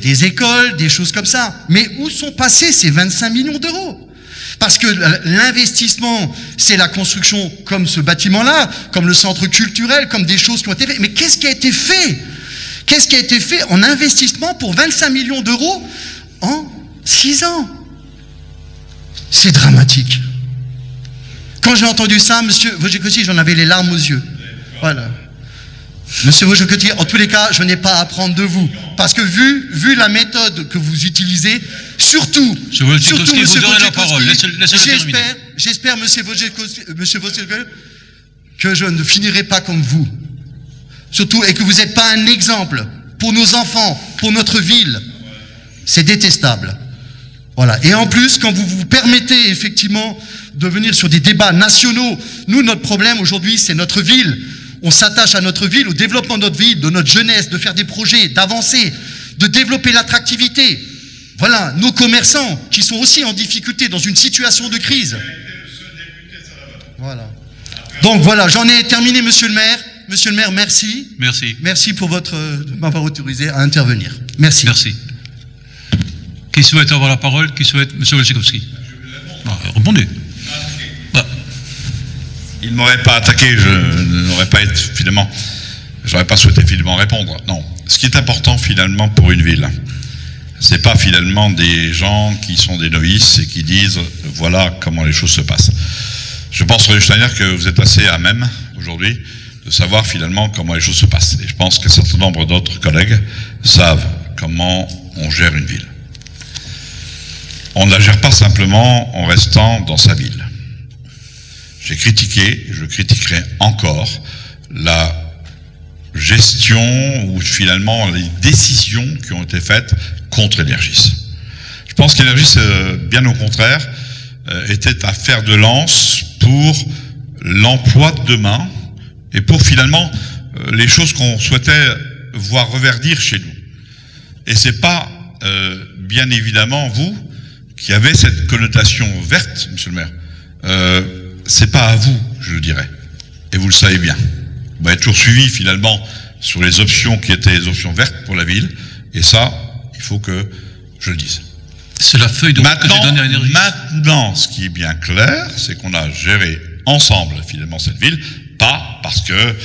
des écoles, des choses comme ça. Mais où sont passés ces 25 millions d'euros? Parce que l'investissement, c'est la construction comme ce bâtiment-là, comme le centre culturel, comme des choses qui ont été faites. Mais qu'est-ce qui a été fait? Qu'est-ce qui a été fait en investissement pour 25 millions d'euros en 6 ans? C'est dramatique. Quand j'ai entendu ça, monsieur Wojciechowski, j'en avais les larmes aux yeux. Voilà. Monsieur Wojciechowski, en tous les cas, je n'ai pas à apprendre de vous. Parce que vu la méthode que vous utilisez, surtout monsieur Wojciechowski, vous aurez la parole. J'espère, monsieur Wojciechowski, que je ne finirai pas comme vous. Surtout, et que vous n'êtes pas un exemple pour nos enfants, pour notre ville. C'est détestable. Voilà. Et en plus, quand vous vous permettez effectivement de venir sur des débats nationaux, nous, notre problème aujourd'hui, c'est notre ville. On s'attache à notre ville, au développement de notre ville, de notre jeunesse, de faire des projets, d'avancer, de développer l'attractivité. Voilà, nos commerçants qui sont aussi en difficulté dans une situation de crise. Voilà. Donc voilà, j'en ai terminé, monsieur le maire. Monsieur le maire, merci. Merci. Merci pour de m'avoir autorisé à intervenir. Merci. Merci. Qui souhaite avoir la parole? Qui souhaite? Monsieur Wojciechowski. Répondez. il ne m'aurait pas attaqué, j'aurais pas souhaité finalement répondre. Non. Ce qui est important finalement pour une ville, c'est pas finalement des gens qui sont des novices et qui disent voilà comment les choses se passent. Je pense, René Steiner, que vous êtes assez à même aujourd'hui de savoir finalement comment les choses se passent. Et je pense qu'un certain nombre d'autres collègues savent comment on gère une ville. On ne la gère pas simplement en restant dans sa ville. J'ai critiqué, et je critiquerai encore, la gestion ou finalement les décisions qui ont été faites contre Energis. Je pense qu'Energis, bien au contraire, était un fer de lance pour l'emploi de demain et pour finalement les choses qu'on souhaitait voir reverdir chez nous. Et c'est pas bien évidemment vous qui avez cette connotation verte, monsieur le maire. C'est pas à vous, je le dirais. Et vous le savez bien. Vous m'avez toujours suivi finalement sur les options qui étaient les options vertes pour la ville. Et ça, il faut que je le dise. C'est la feuille de route que j'ai donnée à Energis. Maintenant, ce qui est bien clair, c'est qu'on a géré ensemble finalement cette ville, pas parce que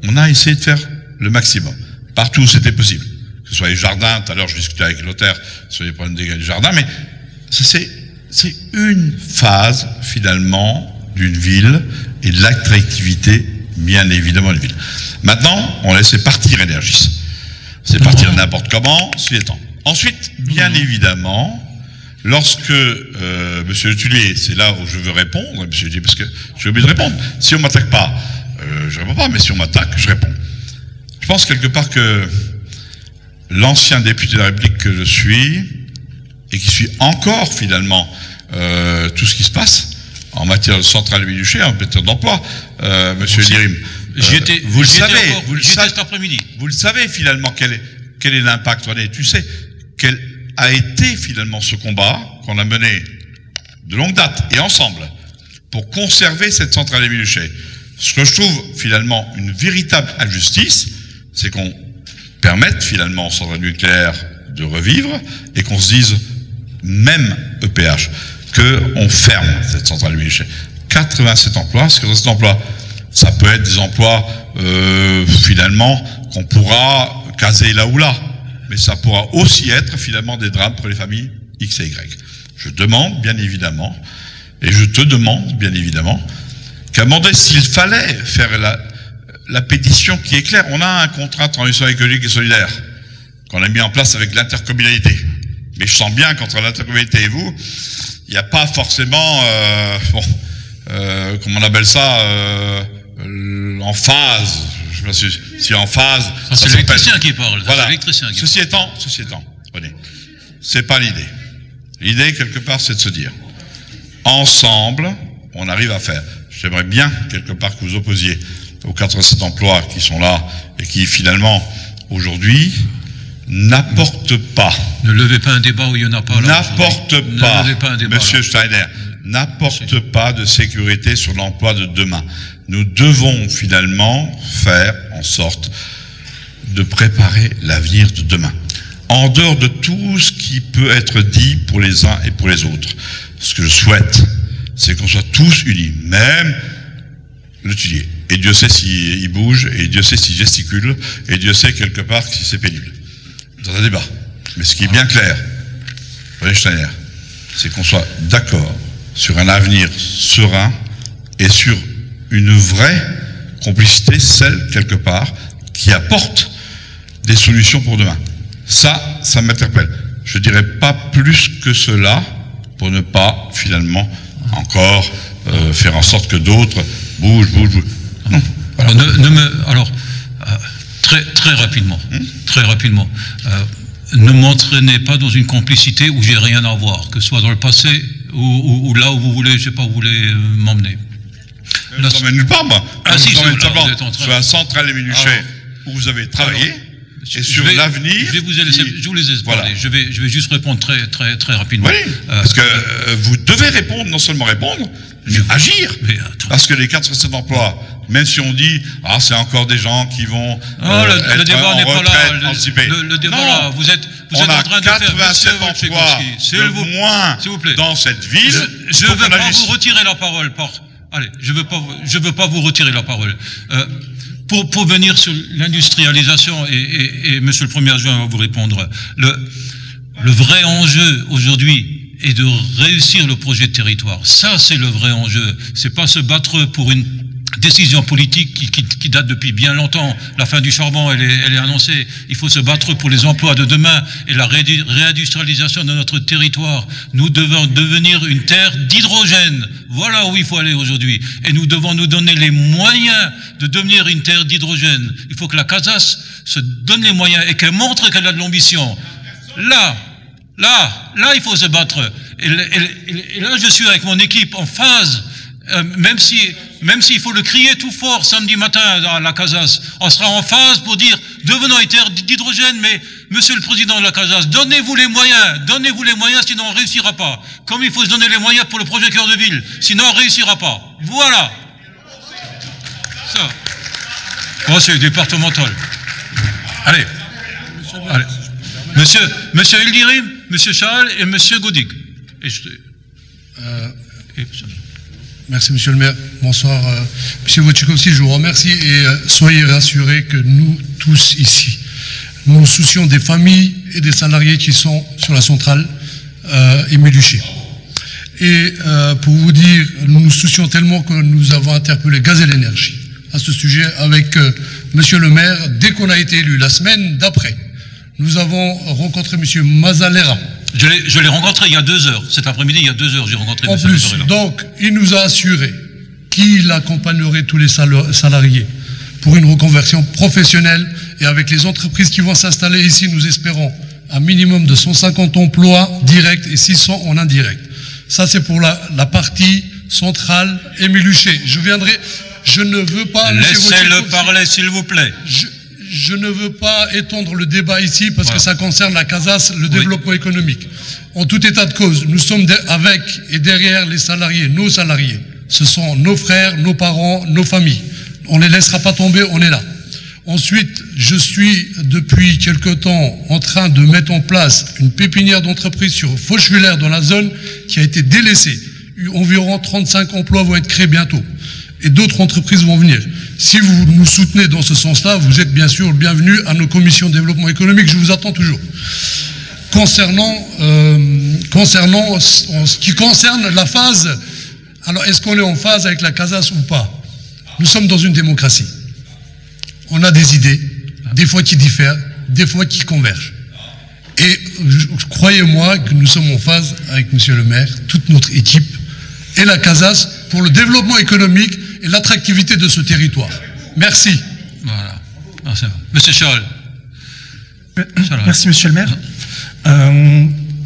on a essayé de faire le maximum, partout où c'était possible. Que ce soit les jardins, tout à l'heure je discutais avec Lothar sur les problèmes des jardins, mais c'est une phase finalement d'une ville et de l'attractivité bien évidemment de la ville. Maintenant, on laissait partir Energis. C'est partir n'importe comment, c'est temps. Ensuite, bien évidemment, lorsque monsieur Le Tulier, c'est là où je veux répondre, monsieur Le Tulier, parce que j'ai oublié de répondre. Si on m'attaque pas, je réponds pas, mais si on m'attaque, je réponds. Je pense quelque part que l'ancien député de la République que je suis, et qui suit encore finalement tout ce qui se passe en matière de centrale et Minuchet, en matière d'emploi, monsieur Dirim, vous le savez cet après-midi. Vous le savez finalement quel est l'impact. René, tu sais quel a été finalement ce combat qu'on a mené de longue date et ensemble pour conserver cette centrale et Minuchet. Ce que je trouve finalement une véritable injustice, c'est qu'on permette finalement aux centrales nucléaires de revivre et qu'on se dise, même EPH, qu'on ferme cette centrale de Minuchet. 87 emplois, ce que cet emploi, ça peut être des emplois finalement qu'on pourra caser là ou là, mais ça pourra aussi être finalement des drames pour les familles X et Y. Je demande bien évidemment, et je te demande bien évidemment, qu'à demander s'il fallait faire la pétition qui est claire. On a un contrat de transition écologique et solidaire qu'on a mis en place avec l'intercommunalité. Mais je sens bien qu'entre l'intercommunalité et vous, il n'y a pas forcément, comment on appelle ça, en phase. Je sais pas si en phase. C'est l'électricien qui parle. Voilà. Ceci étant, René, c'est pas l'idée. L'idée, quelque part, c'est de se dire, ensemble, on arrive à faire. J'aimerais bien, quelque part, que vous opposiez aux 87 emplois qui sont là et qui, finalement, aujourd'hui, n'apportent pas. Ne levez pas un débat où il n'y en a pas. N'apporte pas, monsieur Steiner, n'apporte pas de sécurité sur l'emploi de demain. Nous devons finalement faire en sorte de préparer l'avenir de demain. En dehors de tout ce qui peut être dit pour les uns et pour les autres, ce que je souhaite, c'est qu'on soit tous unis, même le Tulier. Et Dieu sait s'il bouge, et Dieu sait s'il gesticule, et Dieu sait quelque part si c'est pénible. Dans un débat. Mais ce qui est bien clair, René Steiner, c'est qu'on soit d'accord sur un avenir serein et sur une vraie complicité, celle, quelque part, qui apporte des solutions pour demain. Ça m'interpelle. Je dirais pas plus que cela pour ne pas, finalement, encore faire en sorte que d'autres bougent. Non. Alors, très rapidement, ne m'entraînez pas dans une complicité où j'ai rien à voir, que ce soit dans le passé ou là où vous voulez, je sais pas où vous voulez m'emmener. Je ne vous emmène nulle part, moi. Si, vous emmène simplement sur la centrale et Minuchet où vous avez travaillé, et sur l'avenir. Je vous les laisse parler. Je vais juste répondre très rapidement. Oui, parce que vous devez répondre, non seulement répondre, mais agir. Parce que les 407 emplois, même si on dit, c'est encore des gens qui vont le débat n'est pas là. Le débat là, vous êtes en train de faire 87 emplois de moins dans cette ville. Je ne vais pas vous retirer la parole allez, je veux pas vous retirer la parole. Pour venir sur l'industrialisation, et Monsieur le Premier adjoint va vous répondre, le vrai enjeu aujourd'hui est de réussir le projet de territoire. Ça, c'est le vrai enjeu. C'est pas se battre pour une décision politique qui date depuis bien longtemps. La fin du charbon, elle est annoncée. Il faut se battre pour les emplois de demain et la réindustrialisation de notre territoire. Nous devons devenir une terre d'hydrogène. Voilà où il faut aller aujourd'hui. Et nous devons nous donner les moyens de devenir une terre d'hydrogène. Il faut que la CASAS se donne les moyens et qu'elle montre qu'elle a de l'ambition. Là, il faut se battre. Et là, je suis avec mon équipe en phase. Même s'il faut le crier tout fort samedi matin à la CASAS, on sera en phase pour dire devenons une terre d'hydrogène, mais Monsieur le Président de la CASAS, donnez-vous les moyens, sinon on ne réussira pas. Comme il faut se donner les moyens pour le projet cœur de ville, sinon on ne réussira pas. Voilà. Ça. Oh, c'est départemental. Allez. Monsieur Ildirim, Monsieur Charles et Monsieur Goudig. Merci Monsieur le maire. Bonsoir Monsieur Wojciechowski, je vous remercie et soyez rassurés que nous tous ici, nous nous soucions des familles et des salariés qui sont sur la centrale Émile Huchet. Et pour vous dire, nous nous soucions tellement que nous avons interpellé Gaz et l'Énergie à ce sujet avec Monsieur le maire dès qu'on a été élu. La semaine d'après, nous avons rencontré Monsieur Mazalera. Je l'ai rencontré il y a 2 heures. Cet après-midi, il y a 2 heures, j'ai rencontré M. Mazalera. Donc, il nous a assuré qu'il accompagnerait tous les salariés pour une reconversion professionnelle. Et avec les entreprises qui vont s'installer ici, nous espérons un minimum de 150 emplois directs et 600 en indirect. Ça, c'est pour la partie centrale Émile Huchet. Je ne veux pas... Laissez-le parler, s'il vous plaît. Je ne veux pas étendre le débat ici parce que ça concerne la CASAS, le développement économique. En tout état de cause, nous sommes avec et derrière les salariés, nos salariés. Ce sont nos frères, nos parents, nos familles. On ne les laissera pas tomber, on est là. Ensuite, je suis depuis quelque temps en train de mettre en place une pépinière d'entreprise sur Fauchwiller dans la zone qui a été délaissée. Environ 35 emplois vont être créés bientôt. Et d'autres entreprises vont venir. Si vous nous soutenez dans ce sens-là, vous êtes bien sûr le bienvenu à nos commissions de développement économique. Je vous attends toujours. Concernant ce qui concerne la phase, alors est-ce qu'on est en phase avec la CASAS ou pas? Nous sommes dans une démocratie. On a des idées, des fois qui diffèrent, des fois qui convergent. Et croyez-moi que nous sommes en phase avec Monsieur le maire, toute notre équipe, et la CASAS pour le développement économique et l'attractivité de ce territoire. Merci. Voilà. Ah, c'est bon. Monsieur Charles. Merci Monsieur le maire.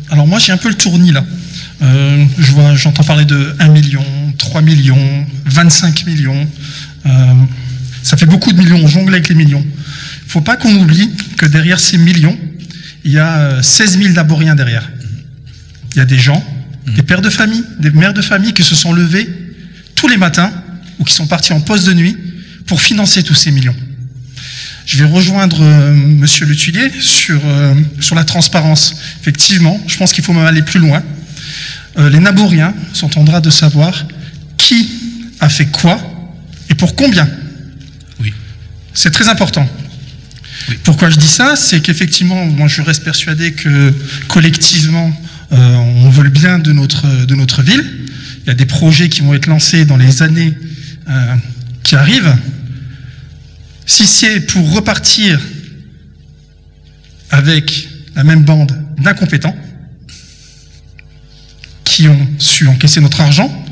Alors moi j'ai un peu le tournis là. J'entends parler de 1 million, 3 millions, 25 millions. Ça fait beaucoup de millions, on jongle avec les millions. Il ne faut pas qu'on oublie que derrière ces millions, il y a 16 000 Naboriens derrière. Il y a des gens, des pères de famille, des mères de famille qui se sont levés tous les matins ou qui sont partis en poste de nuit pour financer tous ces millions. Je vais rejoindre Monsieur Le Tuilier sur la transparence. Effectivement, je pense qu'il faut même aller plus loin. Les Naboriens sont en droit de savoir qui a fait quoi et pour combien. Oui. C'est très important. Oui. Pourquoi je dis ça? C'est qu'effectivement, moi je reste persuadé que collectivement, on veut le bien de notre ville. Il y a des projets qui vont être lancés dans les années qui arrivent. Si c'est pour repartir avec la même bande d'incompétents qui ont su encaisser notre argent,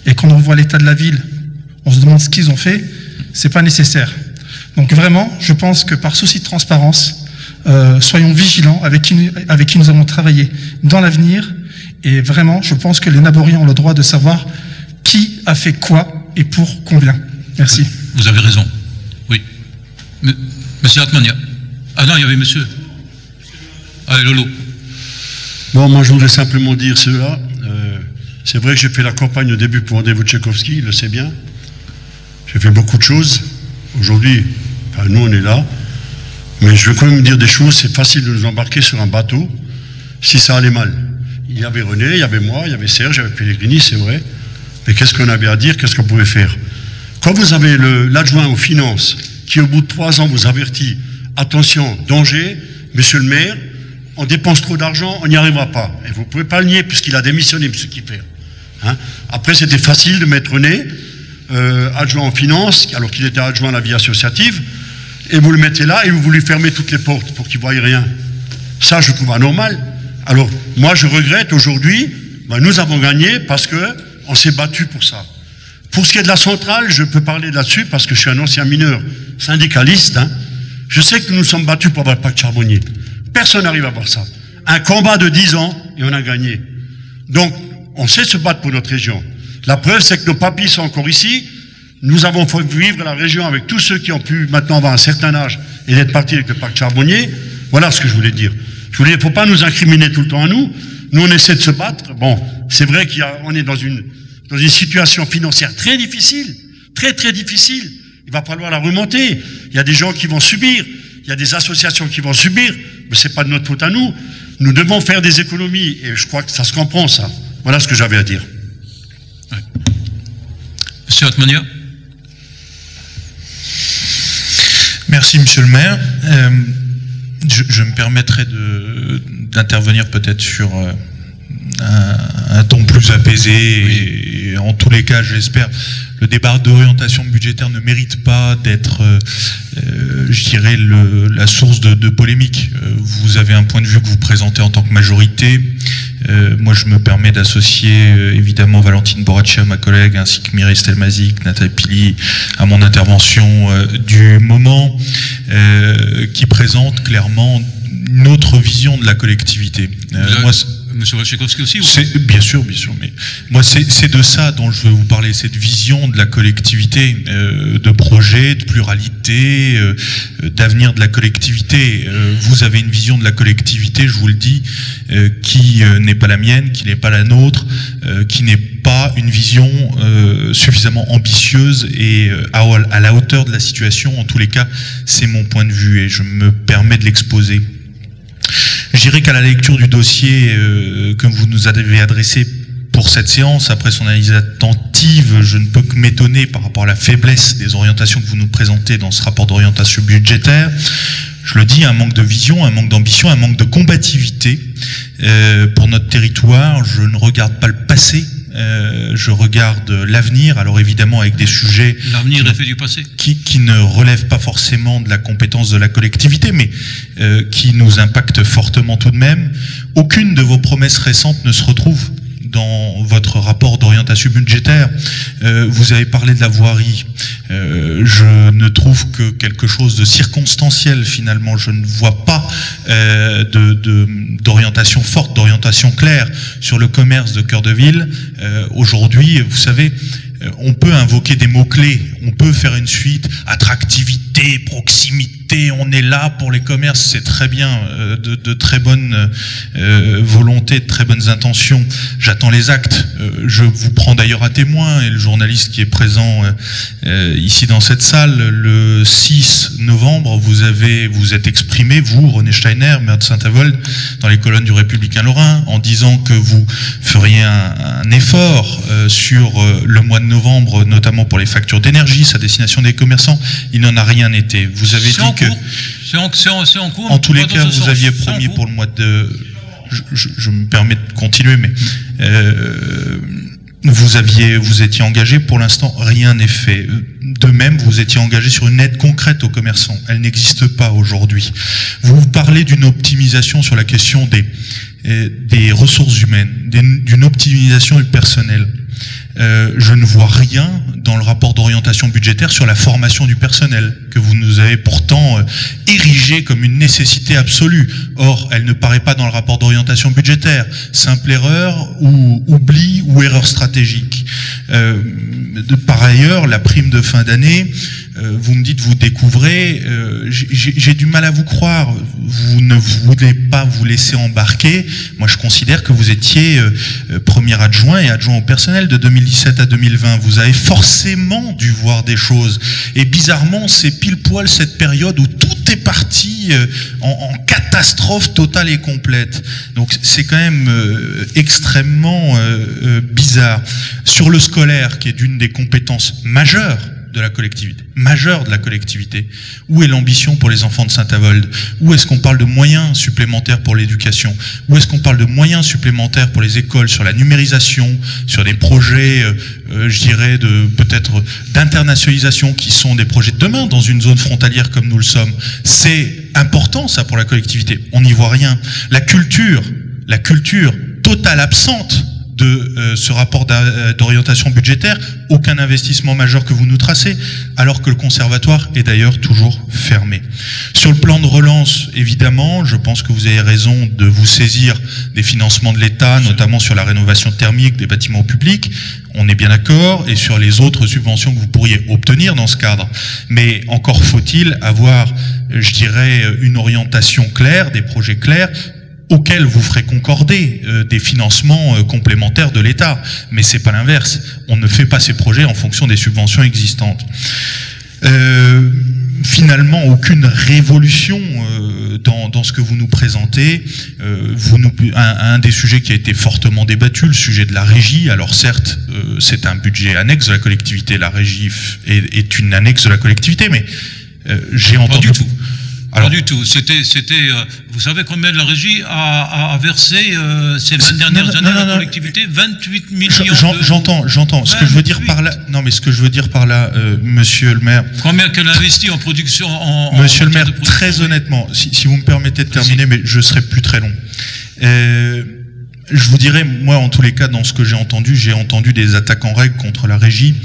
et quand on voit l'état de la ville, on se demande ce qu'ils ont fait, c'est pas nécessaire. Donc vraiment, je pense que par souci de transparence, soyons vigilants avec qui nous allons travailler dans l'avenir, et vraiment, je pense que les Naboriens ont le droit de savoir qui a fait quoi et pour combien. Merci. Vous avez raison. Oui. Monsieur Atmania. Ah non, il y avait monsieur. Allez, Lolo. Bon, moi je voudrais simplement dire cela. C'est vrai que j'ai fait la campagne au début pour André Wojciechowski, il le sait bien. J'ai fait beaucoup de choses. Aujourd'hui, nous on est là. Mais je veux quand même dire des choses. C'est facile de nous embarquer sur un bateau si ça allait mal. Il y avait René, il y avait moi, il y avait Serge, il y avait Pellegrini, c'est vrai. Mais qu'est-ce qu'on avait à dire, qu'est-ce qu'on pouvait faire? Quand vous avez l'adjoint aux finances qui, au bout de 3 ans, vous avertit, attention, danger, monsieur le maire, on dépense trop d'argent, on n'y arrivera pas. Et vous ne pouvez pas le nier puisqu'il a démissionné, monsieur Kipper. Hein? Après, c'était facile de mettre nez, adjoint aux finances, alors qu'il était adjoint à la vie associative, et vous le mettez là et vous lui fermez toutes les portes pour qu'il ne voie rien. Ça, je trouve anormal. Alors, moi, je regrette aujourd'hui, nous avons gagné parce qu'on s'est battu pour ça. Pour ce qui est de la centrale, je peux parler là-dessus parce que je suis un ancien mineur syndicaliste. Hein. Je sais que nous nous sommes battus pour avoir le pacte charbonnier. Personne n'arrive à voir ça. Un combat de 10 ans et on a gagné. Donc, on sait se battre pour notre région. La preuve, c'est que nos papis sont encore ici. Nous avons fait vivre la région avec tous ceux qui ont pu maintenant avoir un certain âge et d'être partis avec le pacte charbonnier. Voilà ce que je voulais dire. Je voulais, il ne faut pas nous incriminer tout le temps à nous. Nous, on essaie de se battre. Bon, c'est vrai qu'on est dans une situation financière très difficile, très très difficile. Il va falloir la remonter. Il y a des gens qui vont subir, il y a des associations qui vont subir, mais c'est pas de notre faute à nous. Nous devons faire des économies et je crois que ça se comprend, ça. Voilà ce que j'avais à dire. Ouais. Monsieur Atmania. Merci, monsieur le maire. Je me permettrai d'intervenir peut-être sur un ton plus apaisé et en tous les cas, je l'espère, le débat d'orientation budgétaire ne mérite pas d'être, je dirais, la source de polémique. Vous avez un point de vue que vous présentez en tant que majorité. Moi, je me permets d'associer évidemment Valentine Boraccia, ma collègue, ainsi que Mireille Stelmazik, Nathalie Pili, à mon intervention du moment, qui présente clairement une autre vision de la collectivité. Monsieur Wojciechowski aussi Bien sûr, mais moi c'est de ça dont je veux vous parler, cette vision de la collectivité, de projet, de pluralité, d'avenir de la collectivité. Vous avez une vision de la collectivité, je vous le dis, qui n'est pas la mienne, qui n'est pas la nôtre, qui n'est pas une vision suffisamment ambitieuse et à la hauteur de la situation. En tous les cas, c'est mon point de vue et je me permets de l'exposer. Je dirais qu'à la lecture du dossier que vous nous avez adressé pour cette séance, après son analyse attentive, je ne peux que m'étonner par rapport à la faiblesse des orientations que vous nous présentez dans ce rapport d'orientation budgétaire. Je le dis, un manque de vision, un manque d'ambition, un manque de combativité pour notre territoire. Je ne regarde pas le passé, je regarde l'avenir, alors évidemment avec des sujets... L'avenir est fait du passé. Qui ne relèvent pas forcément de la compétence de la collectivité, mais qui nous impactent fortement tout de même. Aucune de vos promesses récentes ne se retrouve dans votre rapport d'orientation budgétaire. Vous avez parlé de la voirie. Je ne trouve que quelque chose de circonstanciel finalement. Je ne vois pas d'orientation forte, d'orientation claire sur le commerce de cœur de ville. Aujourd'hui, vous savez, on peut invoquer des mots-clés, on peut faire une suite, attractivité, proximité, on est là pour les commerces, c'est très bien, de très bonnes volontés, de très bonnes intentions. J'attends les actes. Je vous prends d'ailleurs à témoin, et le journaliste qui est présent ici dans cette salle, le 6 novembre, vous êtes exprimé, vous, René Steiner, maire de Saint-Avold, dans les colonnes du Républicain Lorrain, en disant que vous feriez un effort sur le mois de novembre, notamment pour les factures d'énergie, sa destination des commerçants. Il n'en a rien été. Vous avez dit que... C'est en cours. En tous les cas, vous aviez promis pour le mois de... Je me permets de continuer, mais... vous étiez engagé, pour l'instant, rien n'est fait. De même, vous étiez engagé sur une aide concrète aux commerçants. Elle n'existe pas aujourd'hui. Vous parlez d'une optimisation sur la question des ressources humaines, d'une optimisation du personnel. Je ne vois rien dans le rapport d'orientation budgétaire sur la formation du personnel, que vous nous avez pourtant érigé comme une nécessité absolue. Or, elle ne paraît pas dans le rapport d'orientation budgétaire. Simple erreur, ou oubli, ou erreur stratégique. Par ailleurs, la prime de fin d'année, vous me dites vous découvrez, j'ai du mal à vous croire. Vous ne voulez pas vous laisser embarquer. Moi, je considère que vous étiez premier adjoint et adjoint au personnel de 2017 à 2020. Vous avez forcément dû voir des choses. Et bizarrement, c'est pile poil cette période où tout est parti en catastrophe totale et complète. Donc c'est quand même extrêmement bizarre. Sur le scolaire, qui est d'une des compétences majeures de la collectivité, où est l'ambition pour les enfants de Saint-Avold? Où est-ce qu'on parle de moyens supplémentaires pour l'éducation? Où est-ce qu'on parle de moyens supplémentaires pour les écoles, sur la numérisation, sur des projets, je dirais, peut-être d'internationalisation, qui sont des projets de demain dans une zone frontalière comme nous le sommes? C'est important, ça, pour la collectivité. On n'y voit rien. La culture totale absente de ce rapport d'orientation budgétaire, aucun investissement majeur que vous nous tracez, alors que le conservatoire est d'ailleurs toujours fermé. Sur le plan de relance, évidemment, je pense que vous avez raison de vous saisir des financements de l'État, notamment sur la rénovation thermique des bâtiments publics, on est bien d'accord, et sur les autres subventions que vous pourriez obtenir dans ce cadre. Mais encore faut-il avoir, je dirais, une orientation claire, des projets clairs, auxquels vous ferez concorder des financements complémentaires de l'État. Mais c'est pas l'inverse. On ne fait pas ces projets en fonction des subventions existantes. Finalement, aucune révolution dans ce que vous nous présentez. Un des sujets qui a été fortement débattu, le sujet de la régie. Alors certes, c'est un budget annexe de la collectivité. La régie est une annexe de la collectivité, mais j'ai entendu... Pas du tout. Alors, pas du tout. Vous savez combien de la régie a versé ces 20 dernières années à la collectivité? 28 millions d'euros. J'entends. Ce que je veux dire par là, monsieur le maire. Combien qu'elle a investi en production, monsieur le maire, très honnêtement, si vous me permettez de terminer, mais je serai plus très long. Je vous dirais, moi, en tous les cas, dans ce que j'ai entendu des attaques en règle contre la régie,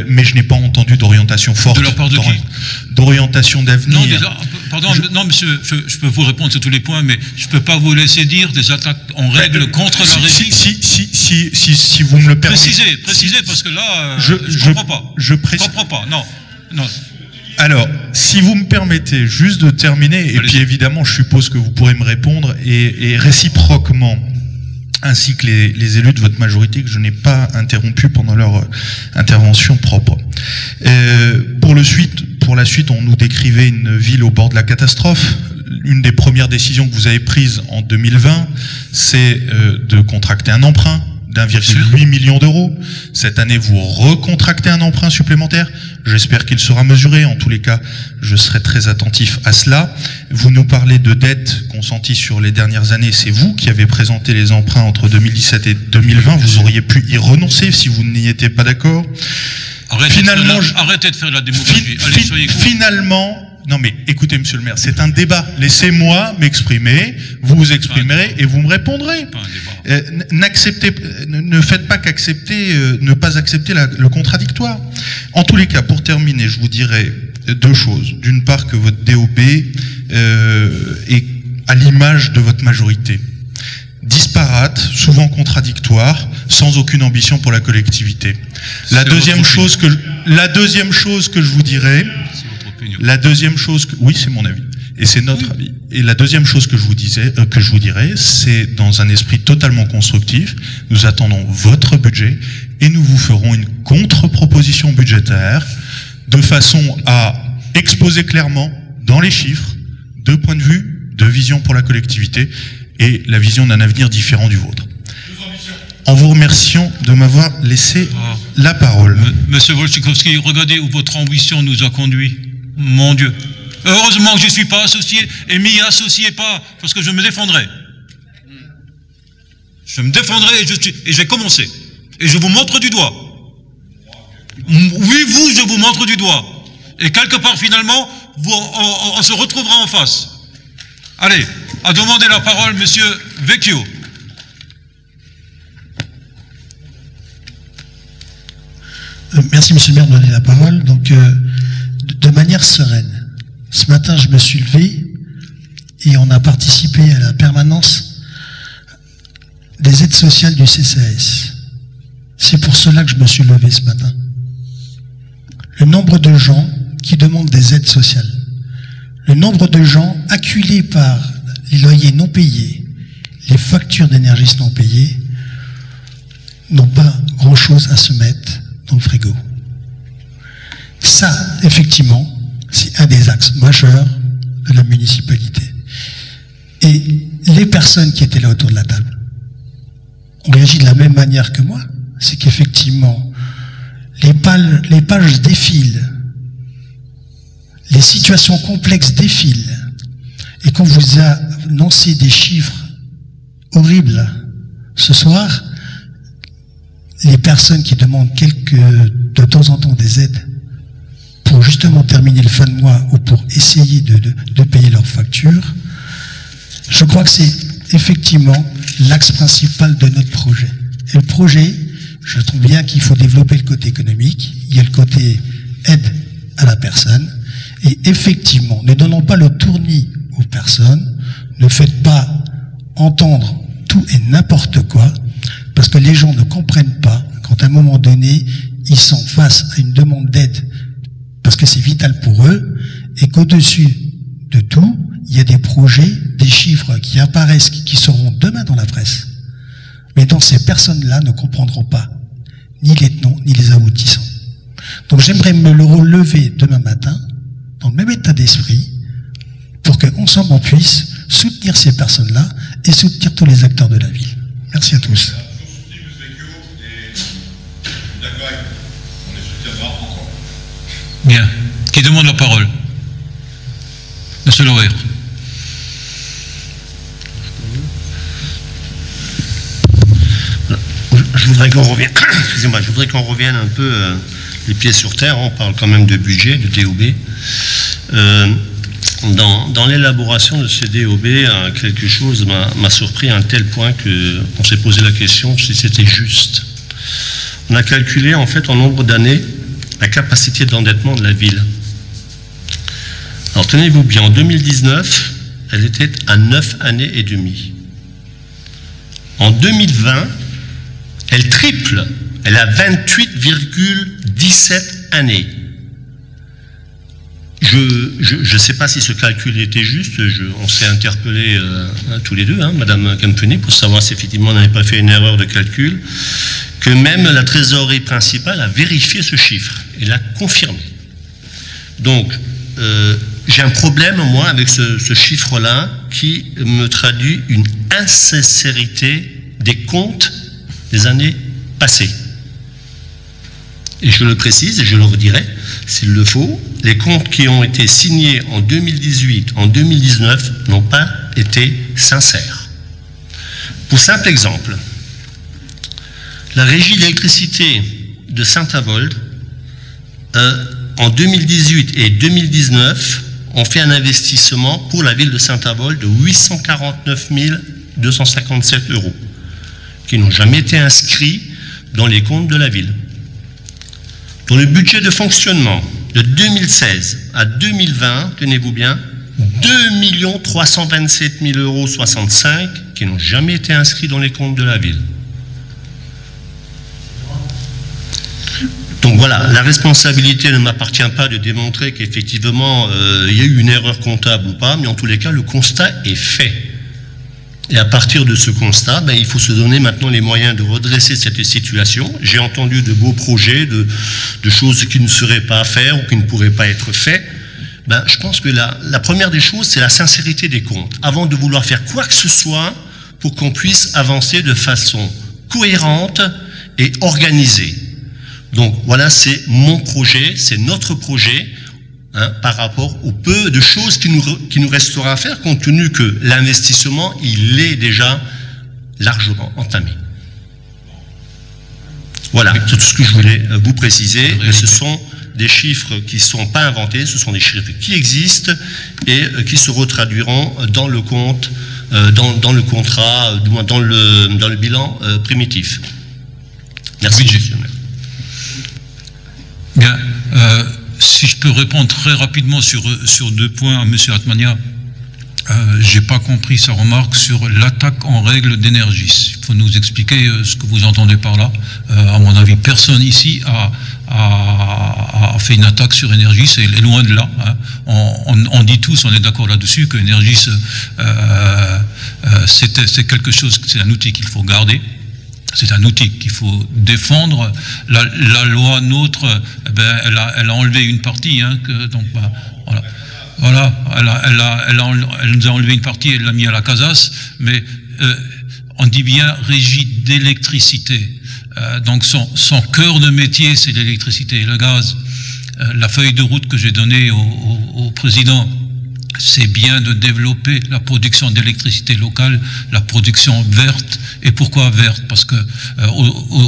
mais je n'ai pas entendu d'orientation forte. De la part de qui? D'orientation d'avenir. Non, pardon, non, monsieur, je peux vous répondre sur tous les points, mais je ne peux pas vous laisser dire des attaques en règle contre la régie. Si vous me le permettez. Précisez, parce que là, je ne comprends pas. Je comprends pas, non. Alors, si vous me permettez juste de terminer, et puis évidemment, je suppose que vous pourrez me répondre, et réciproquement, ainsi que les élus de votre majorité que je n'ai pas interrompu pendant leur intervention propre. Pour la suite, on nous décrivait une ville au bord de la catastrophe. Une des premières décisions que vous avez prises en 2020, c'est de contracter un emprunt d'1,8 million d'euros. Cette année, vous recontractez un emprunt supplémentaire. J'espère qu'il sera mesuré. En tous les cas, je serai très attentif à cela. Vous nous parlez de dettes consenties sur les dernières années. C'est vous qui avez présenté les emprunts entre 2017 et 2020. Vous auriez pu y renoncer si vous n'y étiez pas d'accord. Arrêtez de faire la démagogie. Allez, soyez cool. Finalement... Non mais écoutez, monsieur le maire, c'est un débat. Laissez-moi m'exprimer, vous vous exprimerez et vous me répondrez. Ne faites pas ne pas accepter le contradictoire. En tous les cas, pour terminer, je vous dirais deux choses. D'une part, que votre DOB est à l'image de votre majorité. Disparate, souvent contradictoire, sans aucune ambition pour la collectivité. La deuxième chose que je vous dirais... oui, c'est mon avis, et c'est notre avis. Et la deuxième chose que je vous dirais, c'est dans un esprit totalement constructif, nous attendons votre budget et nous vous ferons une contre-proposition budgétaire de façon à exposer clairement, dans les chiffres, deux points de vue, deux visions pour la collectivité et la vision d'un avenir différent du vôtre. En vous remerciant de m'avoir laissé la parole. Monsieur Wojciechowski, regardez où votre ambition nous a conduits. Mon Dieu. Heureusement que je ne suis pas associé et m'y associez pas, parce que je me défendrai. Je me défendrai et j'ai commencé. Et je vous montre du doigt. Oui, je vous montre du doigt. Et quelque part, finalement, on se retrouvera en face. Allez, à demander la parole, monsieur Vecchio. Merci, monsieur le maire, de donner la parole. Donc, de manière sereine. Ce matin, je me suis levé et on a participé à la permanence des aides sociales du CCAS. C'est pour cela que je me suis levé ce matin. Le nombre de gens qui demandent des aides sociales. Le nombre de gens acculés par les loyers non payés, les factures d'énergie non payées, n'ont pas grand-chose à se mettre dans le frigo. Ça, effectivement, c'est un des axes majeurs de la municipalité. Et les personnes qui étaient là autour de la table ont réagi de la même manière que moi. C'est qu'effectivement, les pages défilent, les situations complexes défilent, et qu'on vous a lancé des chiffres horribles ce soir, les personnes qui demandent de temps en temps des aides pour justement terminer le fin de mois ou pour essayer de payer leurs factures, je crois que c'est effectivement l'axe principal de notre projet. Et le projet, je trouve bien qu'il faut développer le côté économique, il y a le côté aide à la personne, et effectivement, ne donnons pas le tournis aux personnes, ne faites pas entendre tout et n'importe quoi, parce que les gens ne comprennent pas quand à un moment donné, ils sont face à une demande d'aide, parce que c'est vital pour eux, et qu'au-dessus de tout, il y a des projets, des chiffres qui apparaissent, qui seront demain dans la presse. Mais dont ces personnes-là ne comprendront pas ni les tenants, ni les aboutissants. Donc j'aimerais me le relever demain matin, dans le même état d'esprit, pour qu'ensemble on puisse soutenir ces personnes-là et soutenir tous les acteurs de la ville. Merci à tous. Bien. Qui demande la parole? Monsieur Laurent. Je voudrais qu'on revienne, excusez-moi, je voudrais qu'on revienne un peu les pieds sur terre. On parle quand même de budget, de DOB. Dans l'élaboration de ces DOB, quelque chose m'a surpris à un tel point qu'on s'est posé la question si c'était juste. On a calculé en fait en nombre d'années la capacité d'endettement de la ville. Alors tenez-vous bien, en 2019, elle était à 9 années et demie. En 2020, elle triple, elle a 28,17 années. Je ne sais pas si ce calcul était juste, on s'est interpellés tous les deux, Madame Campeny, pour savoir si effectivement on n'avait pas fait une erreur de calcul, que même la trésorerie principale a vérifié ce chiffre et l'a confirmé. Donc, j'ai un problème, moi, avec ce chiffre-là qui me traduit une insincérité des comptes des années passées. Et je le précise et je le redirai, s'il le faut, les comptes qui ont été signés en 2018, en 2019, n'ont pas été sincères. Pour simple exemple, la régie d'électricité de Saint-Avold, en 2018 et 2019, ont fait un investissement pour la ville de Saint-Avold de 849 257 €, qui n'ont jamais été inscrits dans les comptes de la ville. Dans le budget de fonctionnement de 2016 à 2020, tenez-vous bien, 2 327 065 € qui n'ont jamais été inscrits dans les comptes de la ville. Donc voilà, la responsabilité ne m'appartient pas de démontrer qu'effectivement il y a eu une erreur comptable ou pas, mais en tous les cas, le constat est fait. Et à partir de ce constat, il faut se donner maintenant les moyens de redresser cette situation. J'ai entendu de beaux projets, de choses qui ne seraient pas à faire ou qui ne pourraient pas être faites. Je pense que la première des choses, c'est la sincérité des comptes. Avant de vouloir faire quoi que ce soit pour qu'on puisse avancer de façon cohérente et organisée. Donc voilà, c'est mon projet, c'est notre projet. Par rapport au peu de choses qui nous restera à faire, compte tenu que l'investissement, il est déjà largement entamé. Voilà, c'est tout ce que je voulais vous préciser. Mais ce sont des chiffres qui ne sont pas inventés, ce sont des chiffres qui existent et qui se retraduiront dans le compte, dans le contrat, du moins dans le bilan primitif. Merci, monsieur le maire. Bien. Si je peux répondre très rapidement sur deux points à M. Atmania, je n'ai pas compris sa remarque sur l'attaque en règle d'Energis. Il faut nous expliquer ce que vous entendez par là. À mon avis, personne ici a a fait une attaque sur Energis, c'est loin de là. Hein. On dit tous, on est d'accord là-dessus, que Energis, c'est quelque chose, c'est un outil qu'il faut garder. C'est un outil qu'il faut défendre. La loi NOTRe, elle a enlevé une partie, hein, donc voilà. Voilà, elle nous a enlevé une partie, elle l'a mis à la CASAS, mais on dit bien régie d'électricité. Donc son cœur de métier, c'est l'électricité et le gaz. La feuille de route que j'ai donnée au président, c'est bien de développer la production d'électricité locale, la production verte. Et pourquoi verte? Parce que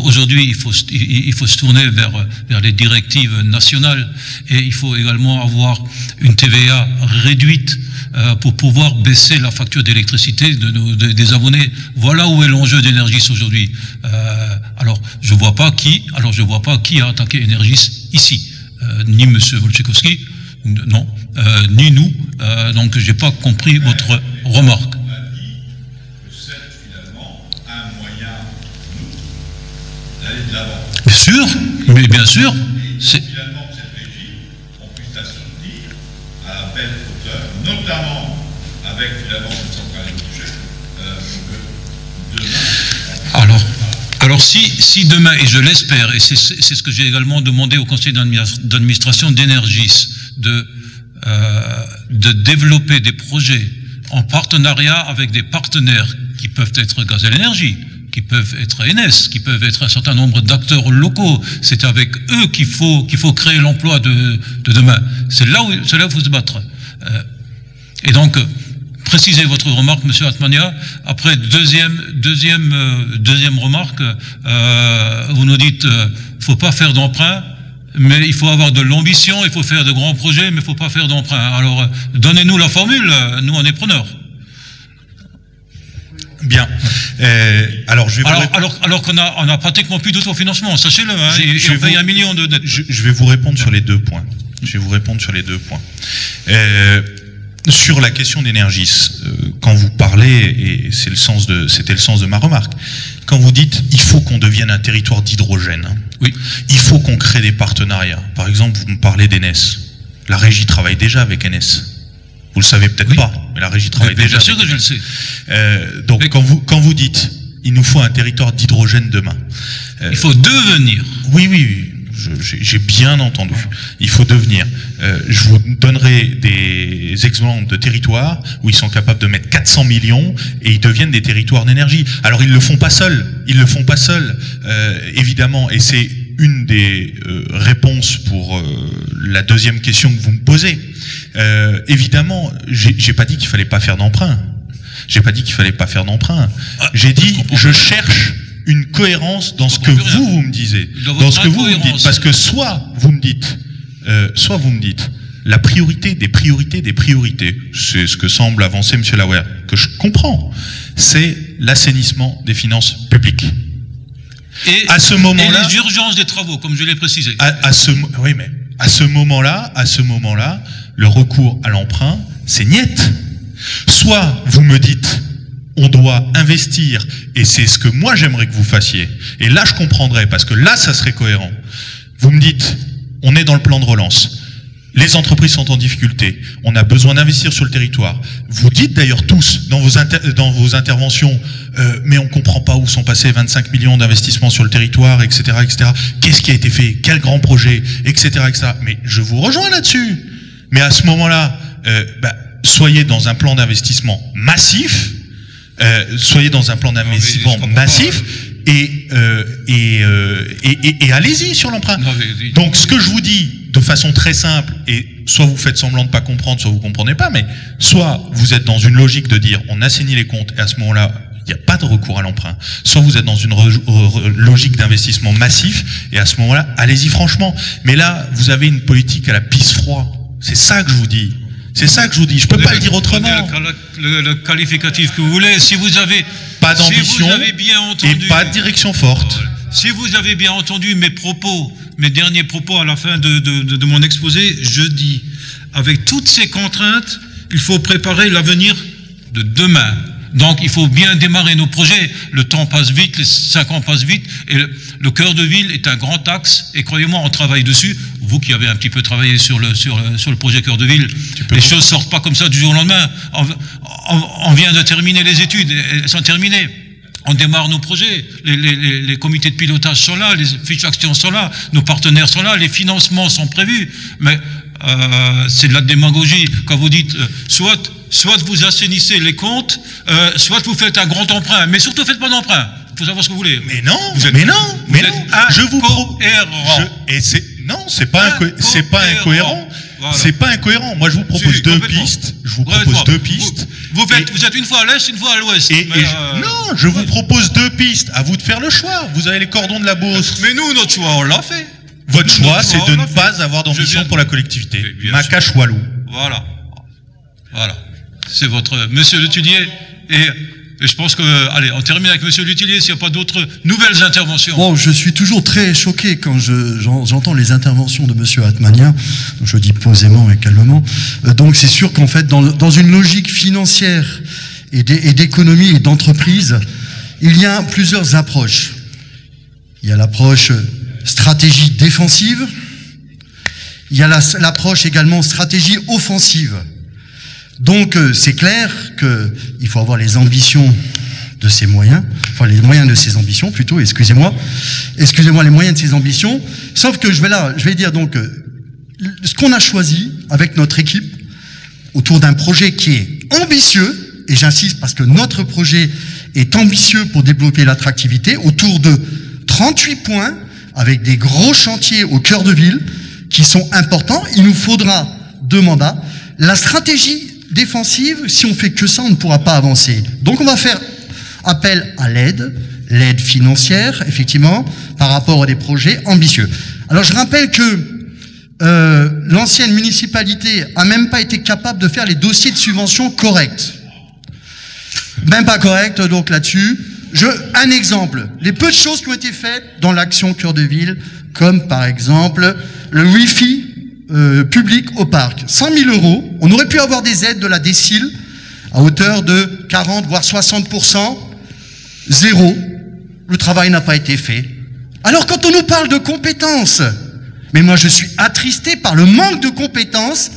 aujourd'hui, il faut se tourner vers les directives nationales, et il faut également avoir une TVA réduite pour pouvoir baisser la facture d'électricité des abonnés. Voilà où est l'enjeu d'Energis aujourd'hui. Alors je vois pas qui a attaqué Energis ici, ni M. Wojciechowski, non, ni nous. Donc j'ai pas compris votre remarque. Bien sûr, mais bien sûr. C'est finalement que cette régie, on puisse la soutenir à belle hauteur, notamment avec finalement cette centrale de demain. Alors si demain, et je l'espère, et c'est ce que j'ai également demandé au conseil d'administration d'Energis, de développer des projets en partenariat avec des partenaires qui peuvent être Gazelle Énergie, qui peuvent être Enes, qui peuvent être un certain nombre d'acteurs locaux. C'est avec eux qu'il faut créer l'emploi de demain. C'est là où il faut se battre. Et donc, précisez votre remarque, Monsieur Atmania. Après, deuxième remarque, vous nous dites, faut pas faire d'emprunt, mais il faut avoir de l'ambition, il faut faire de grands projets, mais il faut pas faire d'emprunt. Alors, donnez-nous la formule, nous on est preneurs. Bien. Alors qu'on a pratiquement plus d'autofinancement, sachez-le. Hein, et on paye 1 million de dettes. Je vais vous répondre sur les deux points. Sur la question d'Energis, quand vous parlez, et c'était le sens de ma remarque, quand vous dites il faut qu'on devienne un territoire d'hydrogène, oui, il faut qu'on crée des partenariats. Par exemple, vous me parlez d'Enes. La régie travaille déjà avec Enes. Vous le savez peut-être pas, mais la régie travaille déjà. Bien sûr que je le sais. Donc mais quand vous dites il nous faut un territoire d'hydrogène demain, il faut devenir. Oui. J'ai bien entendu. Il faut devenir. Je vous donnerai des exemples de territoires où ils sont capables de mettre 400 millions et ils deviennent des territoires d'énergie. Alors ils le font pas seuls. Évidemment. Et c'est une des réponses pour la deuxième question que vous me posez. Évidemment, j'ai pas dit qu'il fallait pas faire d'emprunt. J'ai dit je cherche une cohérence dans ce que vous me disiez, parce que soit vous me dites, la priorité des priorités, c'est ce que semble avancer M. Lauer, que je comprends, c'est l'assainissement des finances publiques. Et à ce moment-là, et les urgences des travaux, comme je l'ai précisé. À ce moment-là, le recours à l'emprunt, c'est niette. Soit vous me dites, on doit investir, et c'est ce que moi j'aimerais que vous fassiez, et là je comprendrais, parce que là ça serait cohérent. Vous me dites, on est dans le plan de relance, les entreprises sont en difficulté, on a besoin d'investir sur le territoire. Vous dites d'ailleurs tous dans vos interventions, mais on comprend pas où sont passés 25 millions d'investissements sur le territoire, etc., etc. Qu'est-ce qui a été fait? Quel grand projet, etc., etc. Mais je vous rejoins là-dessus. Mais à ce moment-là, soyez dans un plan d'investissement massif, et allez-y sur l'emprunt. Donc ce que je vous dis de façon très simple, et soit vous faites semblant de pas comprendre, soit vous comprenez pas, mais soit vous êtes dans une logique de dire on assainit les comptes et à ce moment-là il n'y a pas de recours à l'emprunt, soit vous êtes dans une logique d'investissement massif et à ce moment-là allez-y franchement. Mais là vous avez une politique à la pisse-froid. C'est ça que je vous dis. Je peux pas le dire autrement. Le qualificatif que vous voulez, si vous avez pas d'ambition et pas de direction forte. Si vous avez bien entendu mes derniers propos à la fin de mon exposé, je dis, avec toutes ces contraintes, il faut préparer l'avenir de demain. Donc il faut bien démarrer nos projets. Le temps passe vite, les 5 ans passent vite, et le cœur de ville est un grand axe, et croyez-moi, on travaille dessus. Vous qui avez un petit peu travaillé sur le projet cœur de ville, les choses sortent pas comme ça du jour au lendemain. On vient de terminer les études, elles sont terminées. On démarre nos projets, les comités de pilotage sont là, les fiches d'action sont là, nos partenaires sont là, les financements sont prévus, mais c'est de la démagogie quand vous dites soit vous assainissez les comptes, soit vous faites un grand emprunt, mais surtout faites pas d'emprunt. Il faut savoir ce que vous voulez. Mais non, je vous non, c'est pas incohérent. Voilà. C'est pas incohérent. Moi, je vous propose deux pistes. Vous êtes une fois à l'est, une fois à l'ouest. Non, je vous propose deux pistes. À vous de faire le choix. Vous avez les cordons de la Beauce. Mais nous, notre choix, on l'a fait. Votre choix, c'est de ne pas avoir d'ambition pour la collectivité. Macache Walou. Voilà. C'est votre Monsieur Letellier. Et je pense que, allez, on termine avec Monsieur Letellier s'il n'y a pas d'autres nouvelles interventions. Bon, je suis toujours très choqué quand j'entends les interventions de Monsieur Atmania. Donc je dis posément et calmement. Donc c'est sûr qu'en fait, dans une logique financière et d'économie et d'entreprise, il y a plusieurs approches. Il y a l'approche stratégie défensive. Il y a l'approche également stratégie offensive. Donc c'est clair qu'il faut avoir les ambitions de ces moyens, enfin les moyens de ces ambitions plutôt, excusez-moi les moyens de ces ambitions, sauf que je vais dire donc ce qu'on a choisi avec notre équipe autour d'un projet qui est ambitieux, et j'insiste parce que notre projet est ambitieux pour développer l'attractivité, autour de 38 points avec des gros chantiers au cœur de ville qui sont importants. Il nous faudra 2 mandats. La stratégie défensive, si on fait que ça, on ne pourra pas avancer. Donc on va faire appel à l'aide financière, effectivement, par rapport à des projets ambitieux. Alors je rappelle que l'ancienne municipalité a même pas été capable de faire les dossiers de subvention corrects. Même pas corrects, donc là-dessus. Un exemple, les peu de choses qui ont été faites dans l'action cœur de ville, comme par exemple le Wi-Fi public au parc. 100 000 €, on aurait pu avoir des aides de la DSIL à hauteur de 40 voire 60%, zéro. Le travail n'a pas été fait. Alors quand on nous parle de compétences, mais moi je suis attristé par le manque de compétences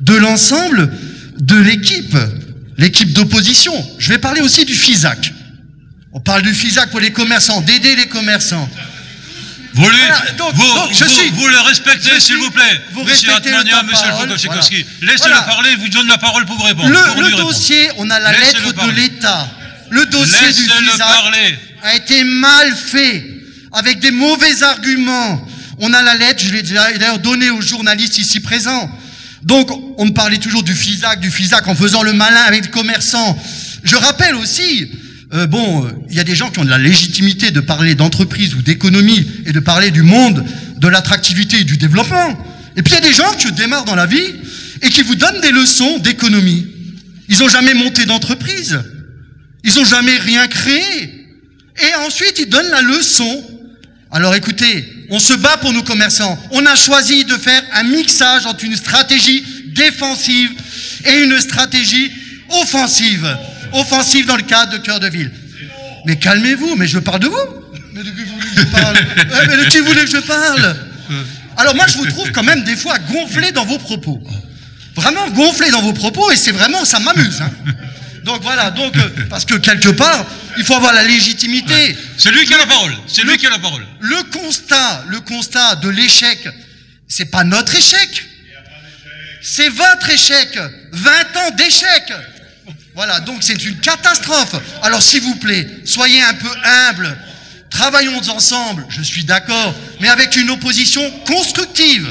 de l'ensemble de l'équipe d'opposition. Je vais parler aussi du FISAC. On parle du FISAC pour les commerçants, d'aider les commerçants. Vous le respectez, s'il vous plaît. Monsieur Atmania, Monsieur Wojciechowski. Laissez-le parler, vous donne la parole pour vous répondre. Le dossier, on a la lettre de l'État. Le dossier du FISAC a été mal fait, avec des mauvais arguments. On a la lettre, je l'ai d'ailleurs donnée aux journalistes ici présents. Donc, on me parlait toujours du FISAC en faisant le malin avec les commerçants. Je rappelle aussi... il y a des gens qui ont de la légitimité de parler d'entreprise ou d'économie et de parler du monde, de l'attractivité et du développement. Et puis il y a des gens qui démarrent dans la vie et qui vous donnent des leçons d'économie. Ils n'ont jamais monté d'entreprise. Ils n'ont jamais rien créé. Et ensuite, ils donnent la leçon. Alors écoutez, on se bat pour nos commerçants. On a choisi de faire un mixage entre une stratégie défensive et une stratégie offensive. Offensive dans le cadre de cœur de ville. Mais calmez-vous, mais je parle de vous. Mais de qui vous voulez que je parle? Mais de qui vous voulez que je parle? Alors moi je vous trouve quand même des fois gonflé dans vos propos. Vraiment gonflé dans vos propos, et c'est vraiment, ça m'amuse. Hein. Donc voilà, parce que quelque part, il faut avoir la légitimité. Ouais. C'est lui qui a la parole. C'est lui qui a la parole. Le constat de l'échec, c'est pas notre échec. C'est votre échec. 20 ans d'échec. Voilà, donc c'est une catastrophe. Alors s'il vous plaît, soyez un peu humbles, travaillons ensemble, je suis d'accord, mais avec une opposition constructive.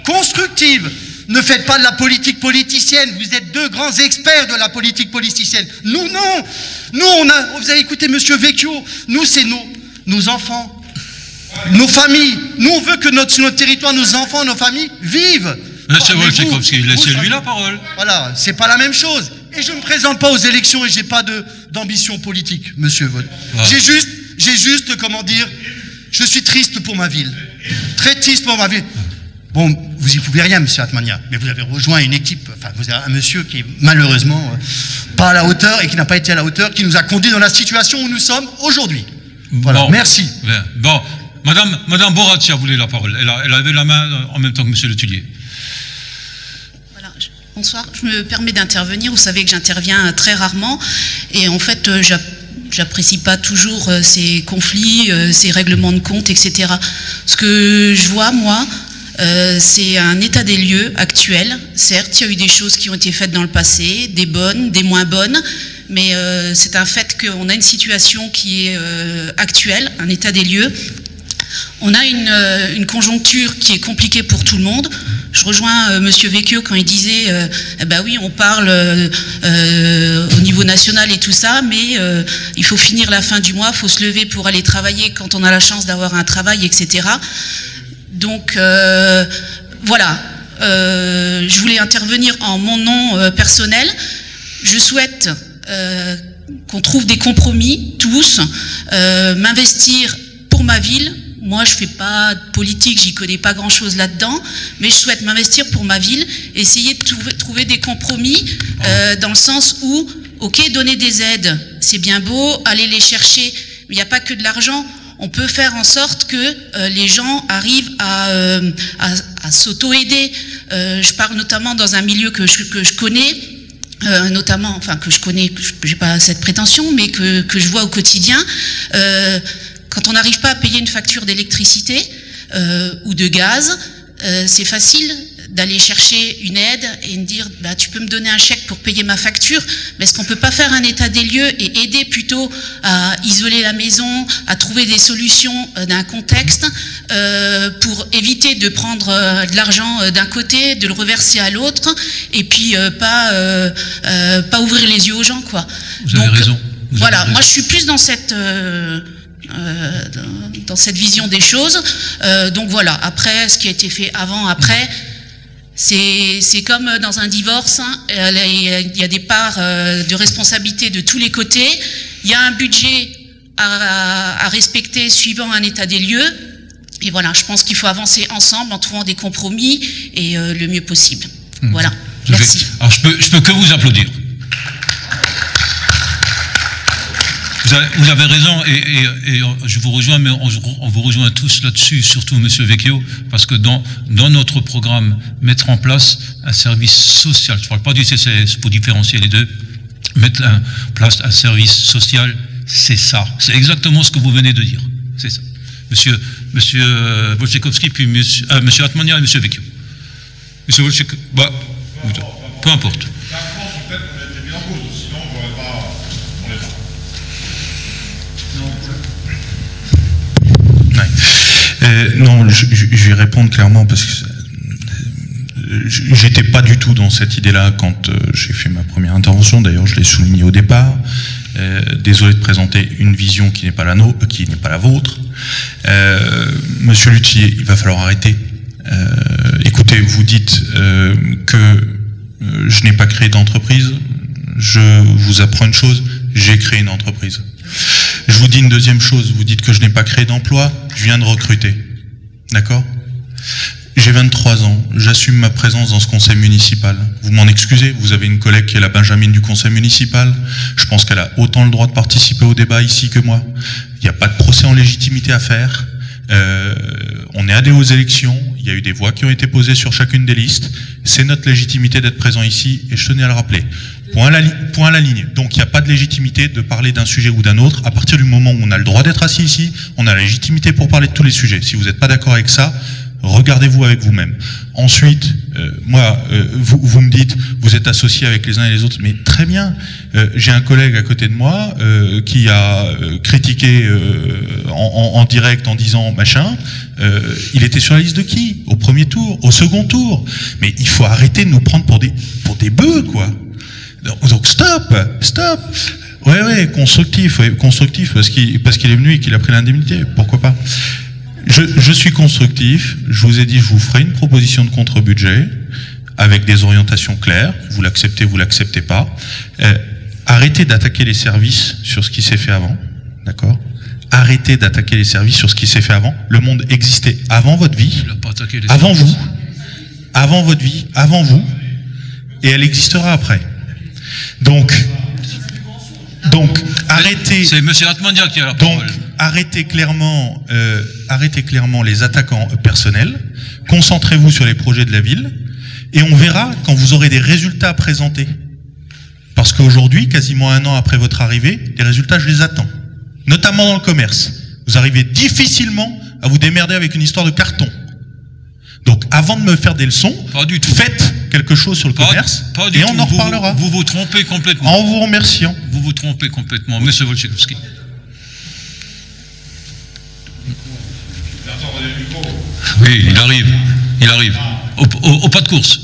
Constructive. Ne faites pas de la politique politicienne, vous êtes 2 grands experts de la politique politicienne. Nous, non. Nous, vous avez écouté Monsieur Vecchio, nous, c'est nos enfants, nos familles. Nous, on veut que notre territoire, nos enfants, nos familles vivent. Monsieur Wojciechowski, laissez-lui la parole. Voilà, c'est pas la même chose. Et je ne me présente pas aux élections et j'ai pas d'ambition politique, monsieur Vaud. Ah. J'ai juste, comment dire, je suis triste pour ma ville. Très triste pour ma ville. Bon, vous y pouvez rien, monsieur Atmania, mais vous avez rejoint une équipe, enfin, vous avez un monsieur qui est malheureusement pas à la hauteur et qui n'a pas été à la hauteur, qui nous a conduit dans la situation où nous sommes aujourd'hui. Voilà, bon, merci. Bon, Madame Boratia voulait la parole. Elle avait la main en même temps que monsieur Le Tullier. Voilà, bonsoir, je me permets d'intervenir. Vous savez que j'interviens très rarement et en fait, j'apprécie pas toujours ces conflits, ces règlements de compte, etc. Ce que je vois, moi, c'est un état des lieux actuel. Certes, il y a eu des choses qui ont été faites dans le passé, des bonnes, des moins bonnes, mais c'est un fait qu'on a une situation qui est actuelle, un état des lieux. On a une conjoncture qui est compliquée pour tout le monde. Je rejoins Monsieur Vecchio quand il disait bah oui, on parle au niveau national et tout ça, mais il faut finir la fin du mois, il faut se lever pour aller travailler quand on a la chance d'avoir un travail, etc. Donc voilà, je voulais intervenir en mon nom personnel. Je souhaite qu'on trouve des compromis, tous, m'investir pour ma ville. Moi, je fais pas de politique, j'y connais pas grand-chose là-dedans, mais je souhaite m'investir pour ma ville, essayer de trouver des compromis dans le sens où, ok, donner des aides, c'est bien beau, aller les chercher, mais il n'y a pas que de l'argent. On peut faire en sorte que les gens arrivent à s'auto-aider. Je parle notamment dans un milieu que je connais, notamment, enfin que je connais, j'ai pas cette prétention, mais que je vois au quotidien. Quand on n'arrive pas à payer une facture d'électricité ou de gaz, c'est facile d'aller chercher une aide et me dire bah, tu peux me donner un chèque pour payer ma facture, mais est-ce qu'on peut pas faire un état des lieux et aider plutôt à isoler la maison, à trouver des solutions d'un contexte pour éviter de prendre de l'argent d'un côté, de le reverser à l'autre et puis pas ouvrir les yeux aux gens, quoi. Vous avez raison. Voilà, moi je suis plus dans cette vision des choses. Donc voilà, après, ce qui a été fait avant, après, c'est comme dans un divorce, hein, il y a des parts de responsabilité de tous les côtés, il y a un budget à respecter suivant un état des lieux, et voilà, je pense qu'il faut avancer ensemble en trouvant des compromis et le mieux possible. Voilà, merci. Alors je peux que vous applaudir. Vous avez raison et je vous rejoins, mais on vous rejoint tous là-dessus, surtout Monsieur Vecchio, parce que dans notre programme, mettre en place un service social, je ne parle pas du CCS pour différencier les deux, mettre en place un service social, c'est ça. C'est exactement ce que vous venez de dire. C'est ça. Monsieur Wojciechowski, puis Monsieur Atmania et Monsieur Vecchio. Monsieur Wojciechowski, bah, peu importe. Non, je vais répondre clairement parce que j'étais pas du tout dans cette idée-là quand j'ai fait ma première intervention. D'ailleurs, je l'ai souligné au départ. Désolé de présenter une vision qui n'est pas la nôtre, qui n'est pas la vôtre. Monsieur Luthier, il va falloir arrêter. Écoutez, vous dites que je n'ai pas créé d'entreprise. Je vous apprends une chose, j'ai créé une entreprise. Je vous dis une deuxième chose, vous dites que je n'ai pas créé d'emploi, je viens de recruter. D'accord ? J'ai 23 ans, j'assume ma présence dans ce conseil municipal. Vous m'en excusez, vous avez une collègue qui est la Benjamine du conseil municipal. Je pense qu'elle a autant le droit de participer au débat ici que moi. Il n'y a pas de procès en légitimité à faire. On est allé aux élections, il y a eu des voix qui ont été posées sur chacune des listes. C'est notre légitimité d'être présent ici et je tenais à le rappeler. Point à la ligne. Donc il n'y a pas de légitimité de parler d'un sujet ou d'un autre. À partir du moment où on a le droit d'être assis ici, on a la légitimité pour parler de tous les sujets. Si vous n'êtes pas d'accord avec ça, regardez-vous avec vous-même. Ensuite, vous me dites, vous êtes associés avec les uns et les autres, mais très bien. J'ai un collègue à côté de moi qui a critiqué en direct en disant machin. Il était sur la liste de qui ? Au premier tour, au second tour. Mais il faut arrêter de nous prendre pour des bœufs, quoi. Donc stop. Ouais, constructif parce qu'il est venu et qu'il a pris l'indemnité. Pourquoi pas ? Je suis constructif, je vous ai dit, je vous ferai une proposition de contre-budget avec des orientations claires, vous l'acceptez pas. Arrêtez d'attaquer les services sur ce qui s'est fait avant, d'accord ? Arrêtez d'attaquer les services sur ce qui s'est fait avant. Le monde existait avant votre vie, avant vous, avant votre vie, avant vous, et elle existera après. Donc arrêtez. C'est M. Atmandia qui a la parole. Donc, arrêtez clairement les attaques personnelles. Concentrez-vous sur les projets de la ville, et on verra quand vous aurez des résultats à présenter. Parce qu'aujourd'hui, quasiment 1 an après votre arrivée, les résultats, je les attends. Notamment dans le commerce. Vous arrivez difficilement à vous démerder avec une histoire de carton. Donc, avant de me faire des leçons, faites quelque chose sur le commerce, et on en reparlera. Vous vous trompez complètement. En vous remerciant. Vous vous trompez complètement, Monsieur Wojciechowski. Oui, il arrive. Au pas de course.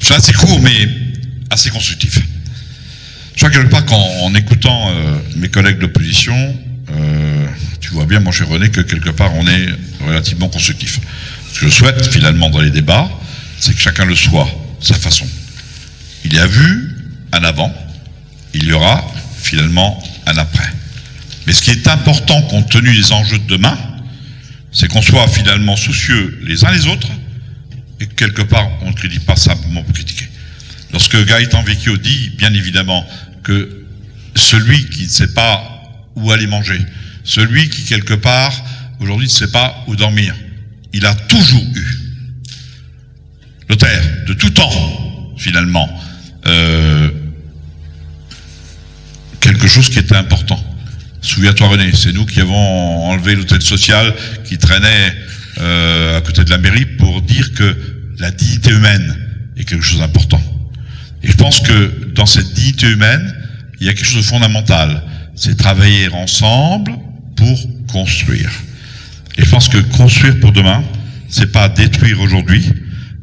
Je suis assez court, mais assez constructif. Je crois quelque part qu'en écoutant mes collègues d'opposition, tu vois bien, mon cher René, que quelque part on est relativement constructif. Ce que je souhaite finalement dans les débats, c'est que chacun le soit, de sa façon. Il y a vu un avant, il y aura finalement un après. Mais ce qui est important compte tenu des enjeux de demain, c'est qu'on soit finalement soucieux les uns les autres et que quelque part on ne critique pas simplement pour critiquer. Lorsque Gaëtan Vecchio dit bien évidemment que celui qui ne sait pas où aller manger, celui qui quelque part aujourd'hui ne sait pas où dormir, il a toujours eu, notaire, de tout temps finalement, quelque chose qui était important. Souviens-toi René, c'est nous qui avons enlevé l'hôtel social qui traînait à côté de la mairie pour dire que la dignité humaine est quelque chose d'important. Et je pense que dans cette dignité humaine, il y a quelque chose de fondamental. C'est travailler ensemble pour construire. Et je pense que construire pour demain, c'est pas détruire aujourd'hui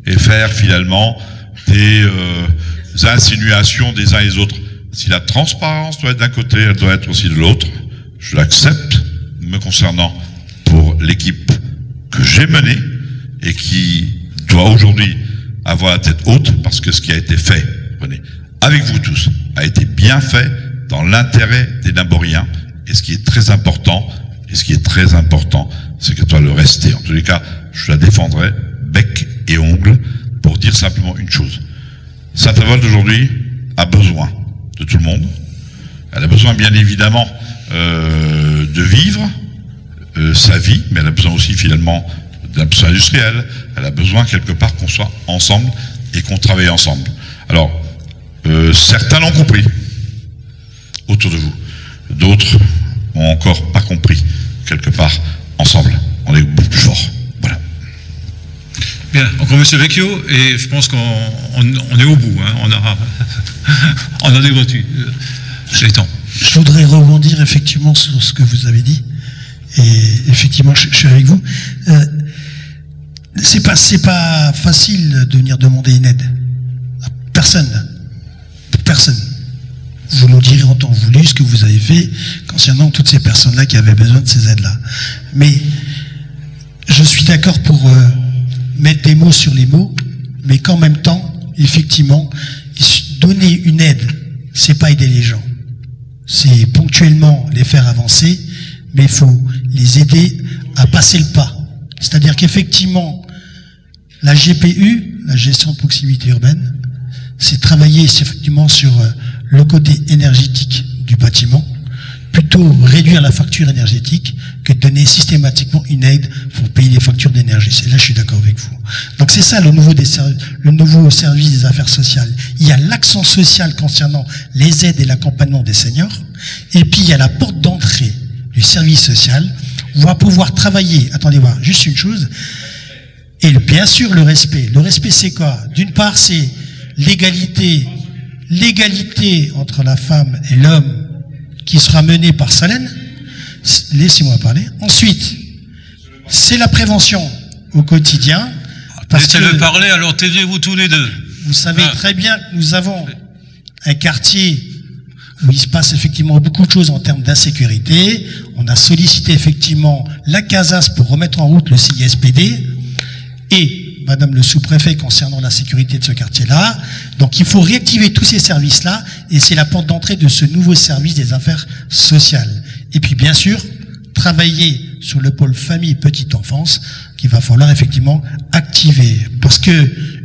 et faire finalement des insinuations des uns et des autres. Si la transparence doit être d'un côté, elle doit être aussi de l'autre. Je l'accepte, me concernant, pour l'équipe que j'ai menée et qui doit aujourd'hui avoir la tête haute, parce que ce qui a été fait, René, avec vous tous, a été bien fait dans l'intérêt des Naboriens. Et ce qui est très important, c'est que toi le rester. En tous les cas, je la défendrai bec et ongle pour dire simplement une chose. Saint-Avold aujourd'hui a besoin de tout le monde. Elle a besoin bien évidemment de vivre sa vie, mais elle a besoin aussi finalement d'un besoin industriel. Elle a besoin quelque part qu'on soit ensemble et qu'on travaille ensemble. Alors, certains l'ont compris autour de vous. D'autres ont encore pas compris. Quelque part, ensemble, on est beaucoup plus fort. Voilà. Bien, encore Monsieur Vecchio, et je pense qu'on est au bout. Hein. On a débattu. C'est temps. Je voudrais rebondir effectivement sur ce que vous avez dit. Et effectivement, je suis avec vous. C'est pas facile de venir demander une aide. Personne. Vous nous direz en temps voulu ce que vous avez fait concernant toutes ces personnes-là qui avaient besoin de ces aides-là. Mais je suis d'accord pour mettre des mots sur les mots, mais qu'en même temps, effectivement, donner une aide, c'est pas aider les gens. C'est ponctuellement les faire avancer, mais il faut les aider à passer le pas. C'est-à-dire qu'effectivement, la GPU, la gestion de proximité urbaine, c'est travailler effectivement sur le côté énergétique du bâtiment, plutôt réduire la facture énergétique que de donner systématiquement une aide pour payer les factures d'énergie. C'est là, je suis d'accord avec vous. Donc c'est ça le nouveau service des affaires sociales. Il y a l'accent social concernant les aides et l'accompagnement des seniors, et puis il y a la porte d'entrée du service social. On va pouvoir travailler, attendez voir, juste une chose, et bien sûr le respect. Le respect c'est quoi? D'une part c'est l'égalité entre la femme et l'homme qui sera menée par Solène. Laissez-moi parler. Ensuite, c'est la prévention au quotidien. Laissez-le parler, alors taisez-vous tous les deux. Vous savez très bien que nous avons un quartier où il se passe effectivement beaucoup de choses en termes d'insécurité. On a sollicité effectivement la CASAS pour remettre en route le CISPD et Madame le sous-préfet concernant la sécurité de ce quartier-là. Donc il faut réactiver tous ces services-là et c'est la porte d'entrée de ce nouveau service des affaires sociales. Et puis bien sûr, travailler sur le pôle famille petite enfance qu'il va falloir effectivement activer. Parce que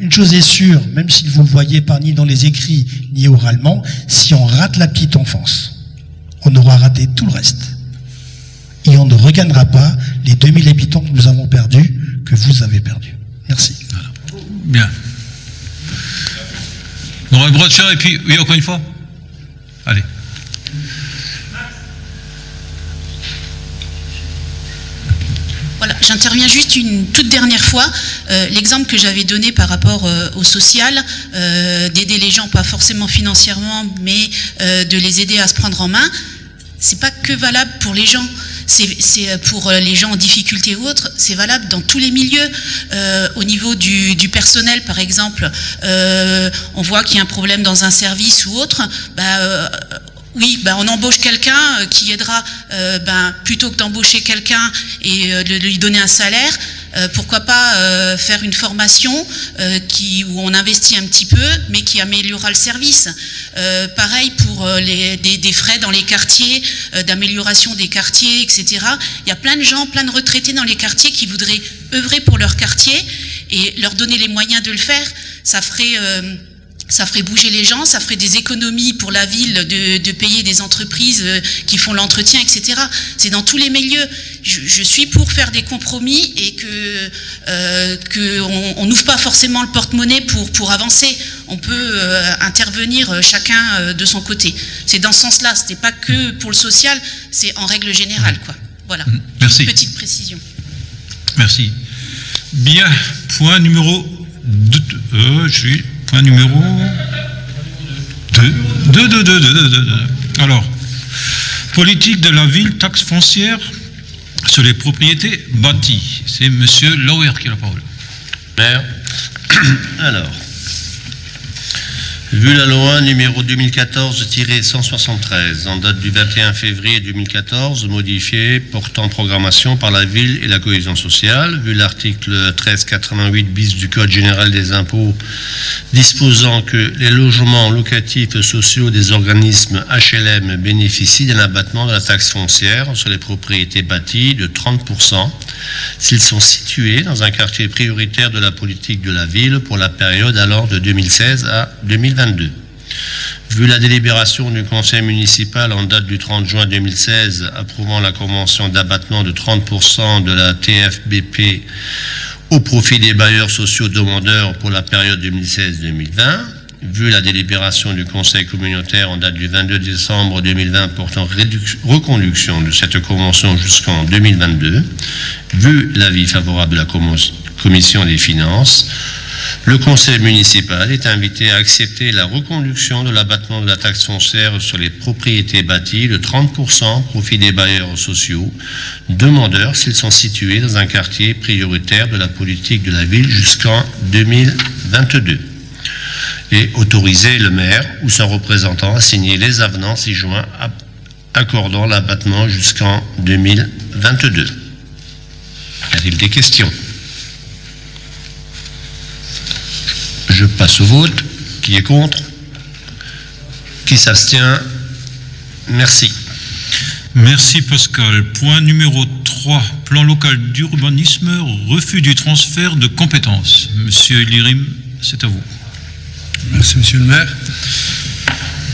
une chose est sûre, même si vous ne le voyez pas ni dans les écrits ni oralement, si on rate la petite enfance, on aura raté tout le reste. Et on ne regagnera pas les 2000 habitants que nous avons perdus, que vous avez perdus. Merci. Voilà. Bien. On aura le droit de faire, et puis, oui, encore une fois. Allez. Voilà, j'interviens juste une toute dernière fois. L'exemple que j'avais donné par rapport au social, d'aider les gens, pas forcément financièrement, mais de les aider à se prendre en main, c'est pas que valable pour les gens. C'est pour les gens en difficulté ou autres, c'est valable dans tous les milieux. Au niveau du personnel, par exemple, on voit qu'il y a un problème dans un service ou autre, oui, on embauche quelqu'un qui aidera, plutôt que d'embaucher quelqu'un et de lui donner un salaire, pourquoi pas faire une formation où on investit un petit peu, mais qui améliorera le service. Pareil pour des frais dans les quartiers, d'amélioration des quartiers, etc. Il y a plein de gens, plein de retraités dans les quartiers qui voudraient œuvrer pour leur quartier et leur donner les moyens de le faire. Ça ferait bouger les gens, ça ferait des économies pour la ville de payer des entreprises qui font l'entretien, etc. C'est dans tous les milieux. Je suis pour faire des compromis et qu'on n'ouvre pas forcément le porte-monnaie pour avancer. On peut intervenir chacun de son côté. C'est dans ce sens-là. Ce n'est pas que pour le social, c'est en règle générale, quoi. Voilà. Merci. Une petite précision. Merci. Bien. Point numéro 2. Point numéro 2. Alors, politique de la ville, taxe foncière sur les propriétés bâties. C'est M. Lauer qui a la parole. Maire. Alors, vu la loi numéro 2014-173, en date du 21 février 2014, modifiée, portant programmation par la ville et la cohésion sociale, vu l'article 1388 bis du Code général des impôts, disposant que les logements locatifs sociaux des organismes HLM bénéficient d'un abattement de la taxe foncière sur les propriétés bâties de 30% s'ils sont situés dans un quartier prioritaire de la politique de la ville pour la période allant de 2016 à 2022. Vu la délibération du conseil municipal en date du 30 juin 2016 approuvant la convention d'abattement de 30% de la TFBP au profit des bailleurs sociaux demandeurs pour la période 2016-2020, vu la délibération du conseil communautaire en date du 22 décembre 2020 portant reconduction de cette convention jusqu'en 2022, vu l'avis favorable de la commission des finances, le conseil municipal est invité à accepter la reconduction de l'abattement de la taxe foncière sur les propriétés bâties de 30% profit des bailleurs sociaux demandeurs s'ils sont situés dans un quartier prioritaire de la politique de la ville jusqu'en 2022. Et autoriser le maire ou son représentant à signer les avenants ci-joints accordant l'abattement jusqu'en 2022. Y a-t-il des questions? Je passe au vote. Qui est contre? Qui s'abstient? Merci. Merci Pascal. Point numéro 3. Plan local d'urbanisme, refus du transfert de compétences. Monsieur Lirim, c'est à vous. Merci Monsieur le maire.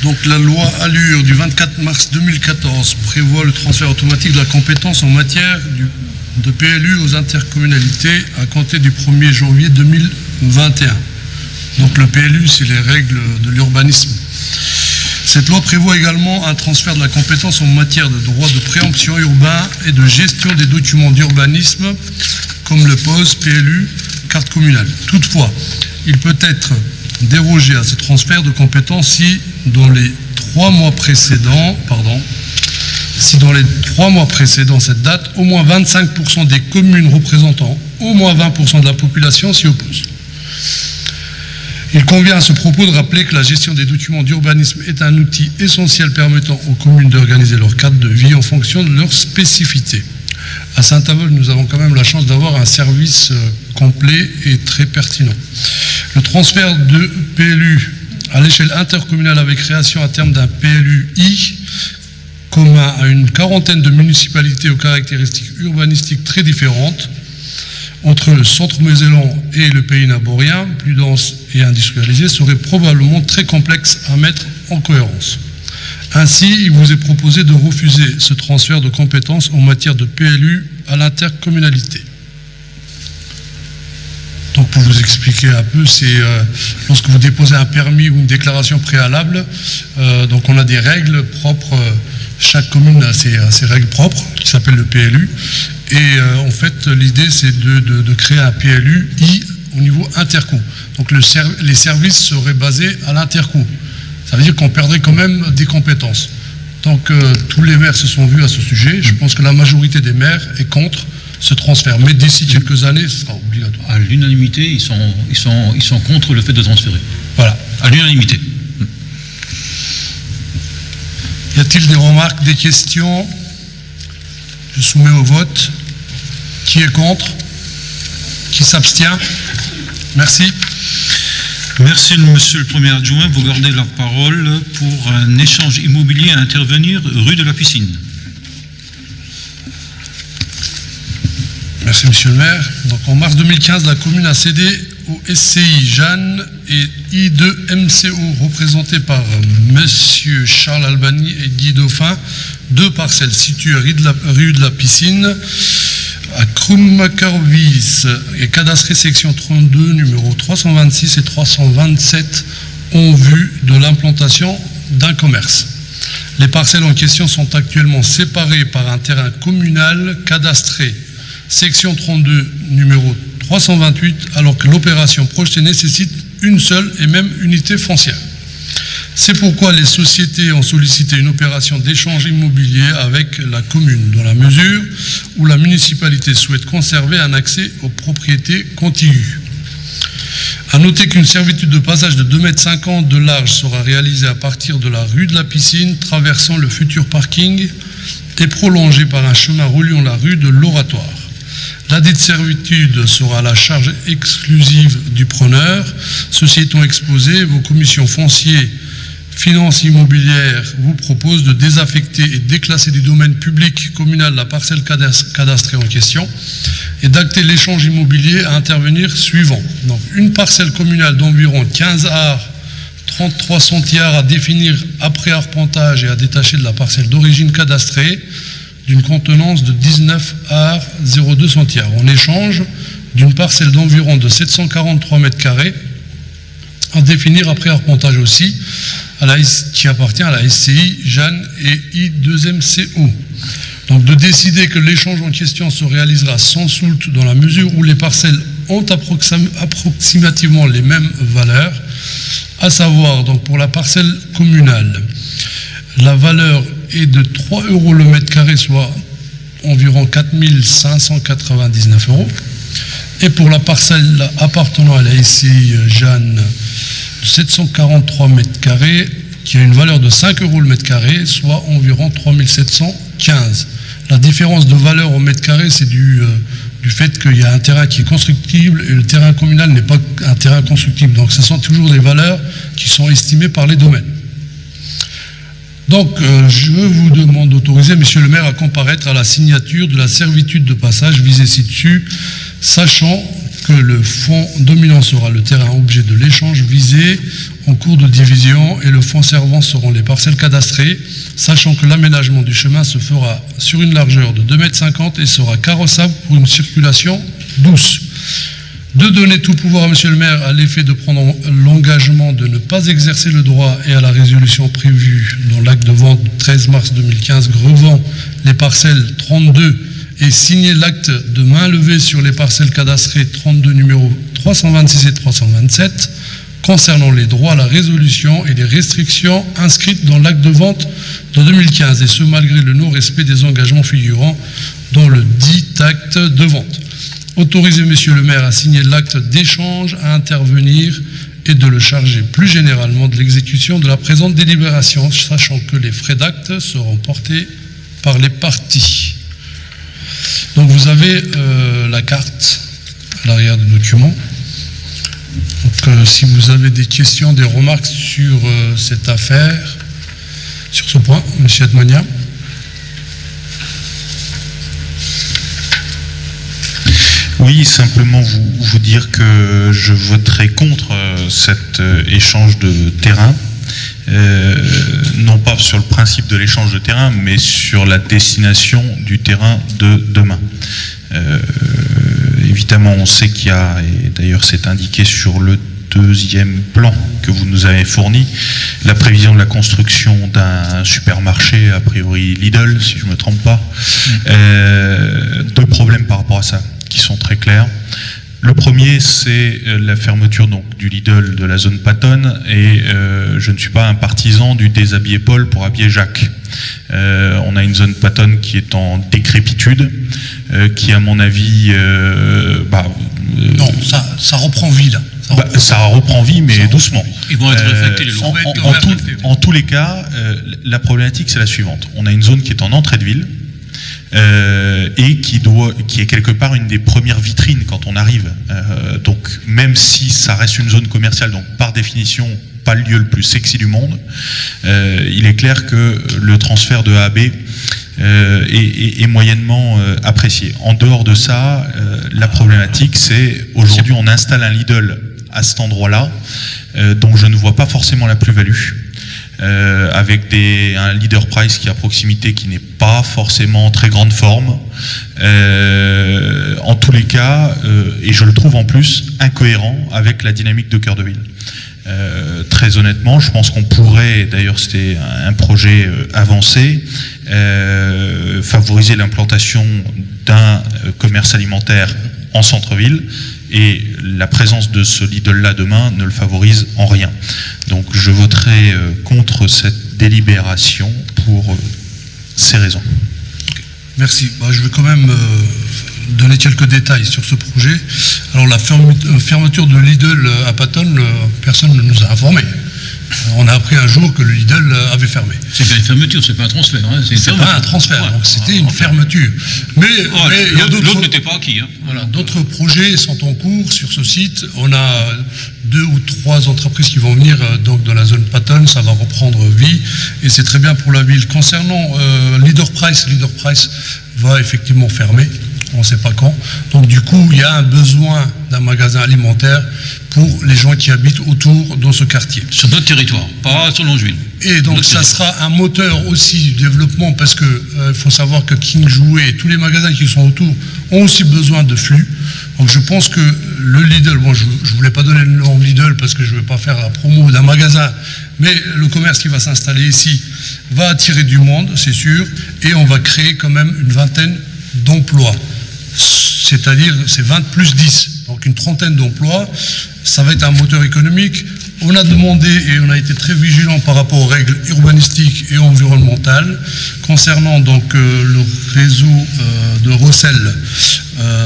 Donc la loi Allure du 24 mars 2014 prévoit le transfert automatique de la compétence en matière de PLU aux intercommunalités à compter du 1er janvier 2021. Donc le PLU, c'est les règles de l'urbanisme. Cette loi prévoit également un transfert de la compétence en matière de droit de préemption urbain et de gestion des documents d'urbanisme, comme le POS, PLU, carte communale. Toutefois, il peut être dérogé à ce transfert de compétences si dans les 3 mois précédents, cette date, au moins 25% des communes représentant au moins 20% de la population s'y opposent. Il convient à ce propos de rappeler que la gestion des documents d'urbanisme est un outil essentiel permettant aux communes d'organiser leur cadre de vie en fonction de leurs spécificités. À Saint-Avold, nous avons quand même la chance d'avoir un service complet et très pertinent. Le transfert de PLU à l'échelle intercommunale avec création à terme d'un PLUI commun à une quarantaine de municipalités aux caractéristiques urbanistiques très différentes, entre le centre mosellan et le pays naborien, plus dense et industrialisé, serait probablement très complexe à mettre en cohérence. Ainsi, il vous est proposé de refuser ce transfert de compétences en matière de PLU à l'intercommunalité. Donc pour vous expliquer un peu, c'est lorsque vous déposez un permis ou une déclaration préalable, donc on a des règles propres, chaque commune a ses règles propres, qui s'appellent le PLU, et en fait l'idée c'est de créer un PLU-I au niveau interco. Donc les services seraient basés à l'interco. Ça veut dire qu'on perdrait quand même des compétences. Donc tous les maires se sont vus à ce sujet. Je pense que la majorité des maires est contre ce transfert. Mais d'ici quelques années, ce sera obligatoire. À l'unanimité, ils sont contre le fait de transférer. Voilà. À l'unanimité. Y a-t-il des remarques, des questions? Je soumets au vote. Qui est contre? Qui s'abstient? Merci. Merci, monsieur le Premier adjoint. Vous gardez la parole pour un échange immobilier à intervenir rue de la Piscine. Merci, monsieur le maire. Donc, en mars 2015, la commune a cédé au SCI Jeanne et I2MCO, représentés par monsieur Charles Albani et Guy Dauphin, 2 parcelles situées rue de la Piscine, à Krummakervis et cadastré section 32, numéro 326 et 327, en vue de l'implantation d'un commerce. Les parcelles en question sont actuellement séparées par un terrain communal cadastré section 32, numéro 328, alors que l'opération projetée nécessite une seule et même unité foncière. C'est pourquoi les sociétés ont sollicité une opération d'échange immobilier avec la commune, dans la mesure où la municipalité souhaite conserver un accès aux propriétés contiguës. A noter qu'une servitude de passage de 2,50 m de large sera réalisée à partir de la rue de la Piscine, traversant le futur parking et prolongée par un chemin reliant la rue de l'Oratoire. La dite servitude sera à la charge exclusive du preneur. Ceci étant exposé, vos commissions foncières, finances immobilières vous proposent de désaffecter et déclasser du domaine public communal la parcelle cadastrée en question et d'acter l'échange immobilier à intervenir suivant. Donc, une parcelle communale d'environ 15 arts, 33 centiares à définir après arpentage et à détacher de la parcelle d'origine cadastrée d'une contenance de 19 arts 0,2 centiares, en échange d'une parcelle d'environ de 743 mètres carrés à définir après arpentage aussi, qui appartient à la SCI Jeanne et I2MCO. Donc de décider que l'échange en question se réalisera sans soult dans la mesure où les parcelles ont approximativement les mêmes valeurs, à savoir donc pour la parcelle communale, la valeur est de 3 € le mètre carré, soit environ 4 599 €. Et pour la parcelle appartenant à la SCI Jeanne, 743 mètres carrés, qui a une valeur de 5 € le mètre carré, soit environ 3 715. La différence de valeur au mètre carré, c'est du fait qu'il y a un terrain qui est constructible et le terrain communal n'est pas un terrain constructible. Donc ce sont toujours des valeurs qui sont estimées par les domaines. Donc, je vous demande d'autoriser, monsieur le maire, à comparaître à la signature de la servitude de passage visée ci-dessus, sachant que le fonds dominant sera le terrain objet de l'échange visé en cours de division et le fonds servant seront les parcelles cadastrées, sachant que l'aménagement du chemin se fera sur une largeur de 2,50 m et sera carrossable pour une circulation douce. De donner tout pouvoir à monsieur le maire à l'effet de prendre l'engagement de ne pas exercer le droit et à la résolution prévue dans l'acte de vente du 13 mars 2015 grevant les parcelles 32 et signer l'acte de main levée sur les parcelles cadastrées 32 numéros 326 et 327 concernant les droits à la résolution et les restrictions inscrites dans l'acte de vente de 2015, et ce malgré le non-respect des engagements figurant dans le dit acte de vente. Autoriser monsieur le maire à signer l'acte d'échange, à intervenir et de le charger plus généralement de l'exécution de la présente délibération, sachant que les frais d'acte seront portés par les parties. Donc vous avez la carte à l'arrière du document. Donc, si vous avez des questions, des remarques sur cette affaire, sur ce point, monsieur Edmonia. Oui, simplement vous dire que je voterai contre cet échange de terrain. Non pas sur le principe de l'échange de terrain, mais sur la destination du terrain de demain. Évidemment, on sait qu'il y a, et d'ailleurs c'est indiqué sur le deuxième plan que vous nous avez fourni, la prévision de la construction d'un supermarché, a priori Lidl, si je ne me trompe pas. Deux problèmes par rapport à ça, qui sont très clairs. Le premier, c'est la fermeture donc du Lidl de la zone Pattonne, et je ne suis pas un partisan du déshabiller Paul pour habiller Jacques. On a une zone Pattonne qui est en décrépitude, qui à mon avis... non, ça reprend vie là. Ça reprend vie, mais doucement. Ils vont être réfectés les lots. En tous les cas, la problématique c'est la suivante. On a une zone qui est en entrée de ville, et qui est quelque part une des premières vitrines quand on arrive. Donc même si ça reste une zone commerciale, donc par définition pas le lieu le plus sexy du monde, il est clair que le transfert de A à B est moyennement apprécié. En dehors de ça, la problématique c'est aujourd'hui on installe un Lidl à cet endroit-là, dont je ne vois pas forcément la plus-value. Avec un leader price qui est à proximité, qui n'est pas forcément en très grande forme. En tous les cas, et je le trouve en plus incohérent avec la dynamique de cœur de ville. Très honnêtement, je pense qu'on pourrait, d'ailleurs c'était un projet avancé, favoriser l'implantation d'un commerce alimentaire en centre-ville, et la présence de ce Lidl-là demain ne le favorise en rien. Donc je voterai contre cette délibération pour ces raisons. Merci. Je vais quand même donner quelques détails sur ce projet. Alors la fermeture de Lidl à Pattonne, personne ne nous a informés. On a appris un jour que le Lidl avait fermé. C'est bien une fermeture, c'est pas un transfert. Hein, c'est pas un transfert, donc c'était une fermeture. Mais il y a d'autres. L'autre n'était pas acquis. Hein. Voilà, d'autres projets sont en cours sur ce site. On a 2 ou 3 entreprises qui vont venir donc dans la zone Pattonne, ça va reprendre vie et c'est très bien pour la ville. Concernant Leader Price va effectivement fermer. On ne sait pas quand. Donc du coup, il y a un besoin d'un magasin alimentaire pour les gens qui habitent autour dans ce quartier. Sur notre territoire, pas sur Longeville. Et donc ça sera un moteur aussi du développement parce que faut savoir que King Jouet et tous les magasins qui sont autour ont aussi besoin de flux. Donc je pense que le Lidl, bon je ne voulais pas donner le nom Lidl parce que je ne veux pas faire la promo d'un magasin, mais le commerce qui va s'installer ici va attirer du monde, c'est sûr, et on va créer quand même une vingtaine d'emplois. C'est-à-dire, c'est 20 plus 10, donc une trentaine d'emplois. Ça va être un moteur économique. On a demandé et on a été très vigilant par rapport aux règles urbanistiques et environnementales concernant donc le réseau de Rossel.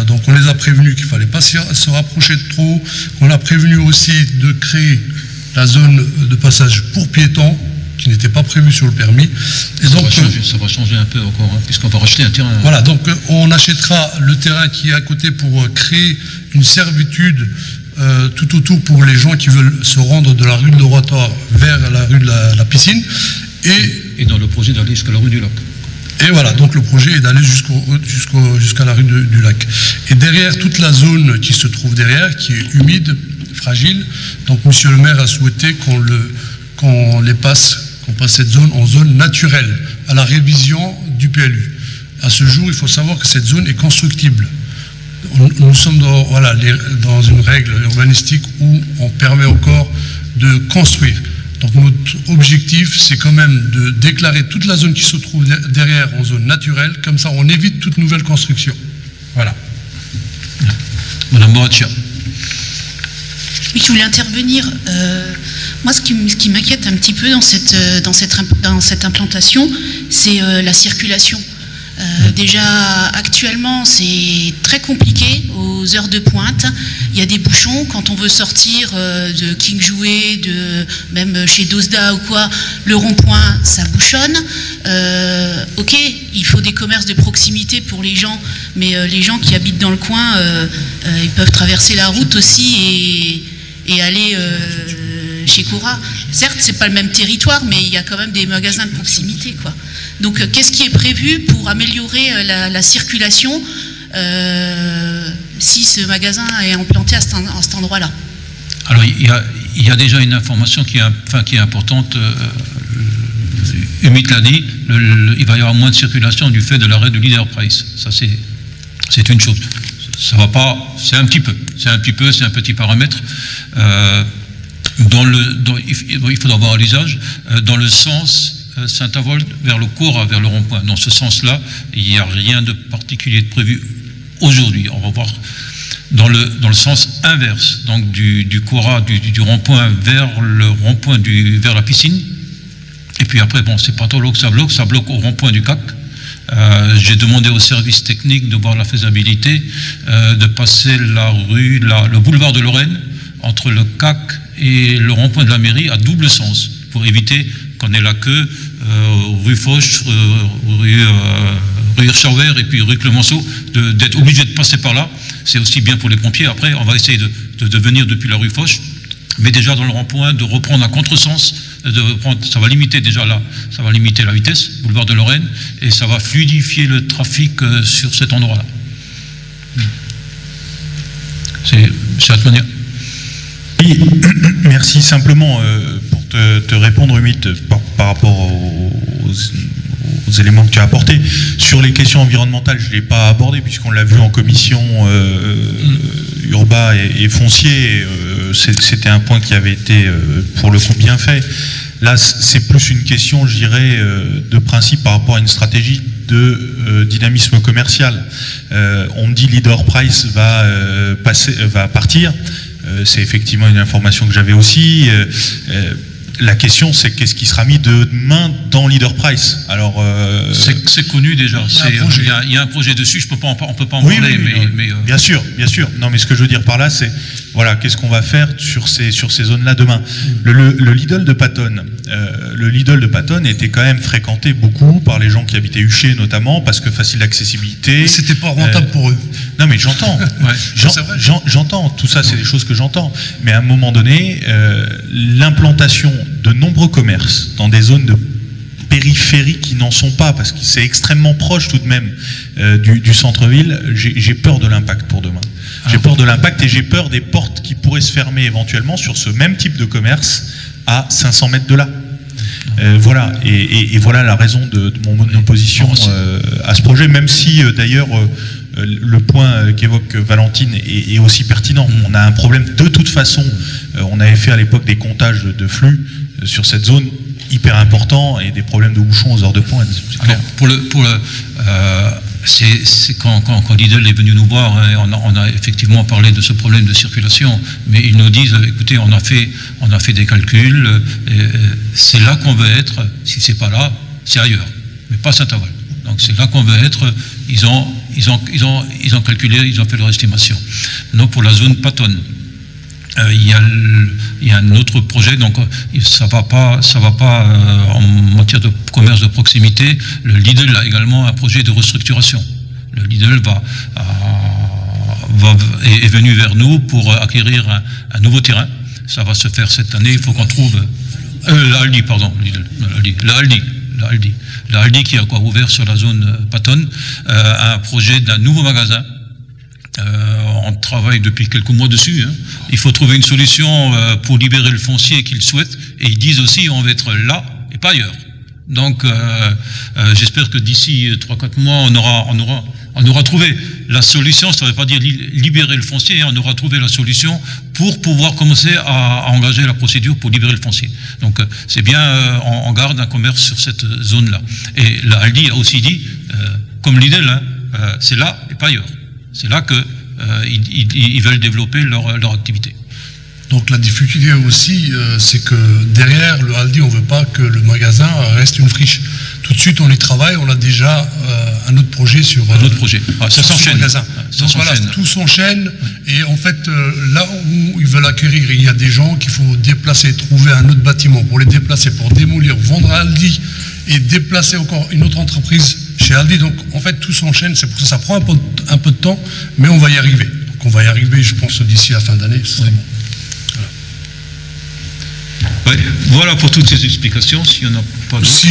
Donc on les a prévenus qu'il ne fallait pas se rapprocher de trop. On a prévenu aussi de créer la zone de passage pour piétons qui n'était pas prévu sur le permis. Et ça va changer un peu encore, hein, puisqu'on va racheter un terrain. Voilà, donc on achètera le terrain qui est à côté pour créer une servitude tout autour pour les gens qui veulent se rendre de la rue de l'Oratoire vers la rue de la piscine. Et dans le projet d'aller jusqu'à la rue du Lac. Et voilà, donc le projet est d'aller jusqu'à la rue du Lac. Et derrière, toute la zone qui se trouve derrière, qui est humide, fragile, donc monsieur le maire a souhaité qu'on passe cette zone en zone naturelle, à la révision du PLU. À ce jour, il faut savoir que cette zone est constructible. Nous sommes dans une règle urbanistique où on permet encore de construire. Donc notre objectif, c'est quand même de déclarer toute la zone qui se trouve derrière en zone naturelle, comme ça on évite toute nouvelle construction. Voilà. Madame Moratia. Oui, je voulais intervenir. Moi, ce qui m'inquiète un petit peu dans cette implantation, c'est la circulation. Déjà, actuellement, c'est très compliqué aux heures de pointe. Il y a des bouchons quand on veut sortir de King Jouet, même chez Dosda ou quoi. Le rond-point, ça bouchonne. Ok, il faut des commerces de proximité pour les gens, mais les gens qui habitent dans le coin, ils peuvent traverser la route aussi et aller chez Cora. Certes, c'est pas le même territoire, mais il y a quand même des magasins de proximité, quoi. Donc, qu'est-ce qui est prévu pour améliorer la circulation si ce magasin est implanté à cet endroit-là? Alors, il y a déjà une information qui est importante. Umit l'a dit, il va y avoir moins de circulation du fait de l'arrêt de Leader Price. Ça, c'est une chose. Ça va pas, c'est un petit paramètre. Il faudra voir l'usage dans le sens Saint-Avold vers le Cora, vers le rond-point. Dans ce sens-là, il n'y a rien de particulier de prévu aujourd'hui. On va voir dans le sens inverse, donc du Cora, du rond-point vers le rond-point vers la piscine. Et puis après, bon, c'est pas trop là que ça bloque au rond-point du CAC. J'ai demandé au service technique de voir la faisabilité de passer le boulevard de Lorraine entre le CAC et le rond-point de la mairie à double sens pour éviter qu'on ait la queue rue Foch, rue Hirschauer et puis rue Clemenceau, d'être obligé de passer par là. C'est aussi bien pour les pompiers. Après, on va essayer de venir depuis la rue Foch, mais déjà dans le rond-point, de reprendre un contresens. Ça va limiter déjà ça va limiter la vitesse, boulevard de Lorraine, et ça va fluidifier le trafic sur cet endroit-là. C'est à cette manière. Oui, merci. Simplement pour te répondre, Umit, par rapport aux éléments que tu as apportés. Sur les questions environnementales, je ne l'ai pas abordé puisqu'on l'a vu en commission urbain et foncier. C'était un point qui avait été pour le coup bien fait. Là, c'est plus une question, je dirais, de principe par rapport à une stratégie de dynamisme commercial. On me dit Leader Price va partir. C'est effectivement une information que j'avais aussi. La question, c'est qu'est-ce qui sera mis demain dans Leader Price. Alors, c'est connu déjà. Il y a un projet dessus. On peut pas en parler, mais bien sûr. Non, mais ce que je veux dire par là, c'est voilà, qu'est-ce qu'on va faire sur ces zones-là demain. Le Lidl de Patton, était quand même fréquenté beaucoup par les gens qui habitaient Huchet notamment, parce que facile d'accessibilité. C'était pas rentable pour eux. Non, mais j'entends. J'entends. Tout ça, c'est des choses que j'entends. Mais à un moment donné, l'implantation de nombreux commerces dans des zones de périphérie qui n'en sont pas, parce que c'est extrêmement proche tout de même du centre-ville, j'ai peur de l'impact pour demain. J'ai peur de l'impact et j'ai peur des portes qui pourraient se fermer éventuellement sur ce même type de commerce à 500 mètres de là. Voilà, et voilà la raison de mon opposition à ce projet, même si d'ailleurs le point qu'évoque Valentine est aussi pertinent. On a un problème de toute façon, on avait fait à l'époque des comptages de flux sur cette zone hyper important et des problèmes de bouchons aux heures de pointe. C'est quand Lidl est venu nous voir, hein, on a effectivement parlé de ce problème de circulation, mais ils nous disent, écoutez, on a fait des calculs, c'est là qu'on veut être. Si c'est pas là, c'est ailleurs, mais pas Saint-Avold. Donc c'est là qu'on veut être. Ils ont calculé, ils ont fait leur estimation. Non, pour la zone Patton, il y a un autre projet, donc ça va pas en matière de commerce de proximité. Le Lidl a également un projet de restructuration. Le Lidl est venu vers nous pour acquérir un nouveau terrain. Ça va se faire cette année. Il faut qu'on trouve l'Aldi, pardon, l'Aldi qui a ouvert sur la zone Patton, un projet d'un nouveau magasin. On travaille depuis quelques mois dessus. Hein. Il faut trouver une solution pour libérer le foncier qu'ils souhaitent. Et ils disent aussi on va être là et pas ailleurs. Donc j'espère que d'ici 3-4 mois on aura trouvé la solution. Ça ne veut pas dire libérer le foncier. On aura trouvé la solution pour pouvoir commencer à engager la procédure pour libérer le foncier. Donc c'est bien, on garde un commerce sur cette zone-là. Et la Aldi a aussi dit, comme Lidl, hein, c'est là et pas ailleurs. C'est là qu'ils veulent développer leur activité. Donc la difficulté aussi, c'est que derrière le Aldi, on ne veut pas que le magasin reste une friche. Tout de suite, on y travaille, on a déjà un autre projet sur un autre projet. Ça s'enchaîne. Donc voilà, tout s'enchaîne. Et en fait, là où ils veulent acquérir, il y a des gens qu'il faut déplacer, trouver un autre bâtiment pour les déplacer, pour démolir, vendre à Aldi et déplacer encore une autre entreprise chez Aldi. Donc en fait, tout s'enchaîne. C'est pour ça que ça prend un peu de temps, mais on va y arriver. Donc on va y arriver, je pense, d'ici la fin d'année. Ce serait bon. Ouais, voilà pour toutes ces explications. S'il n'y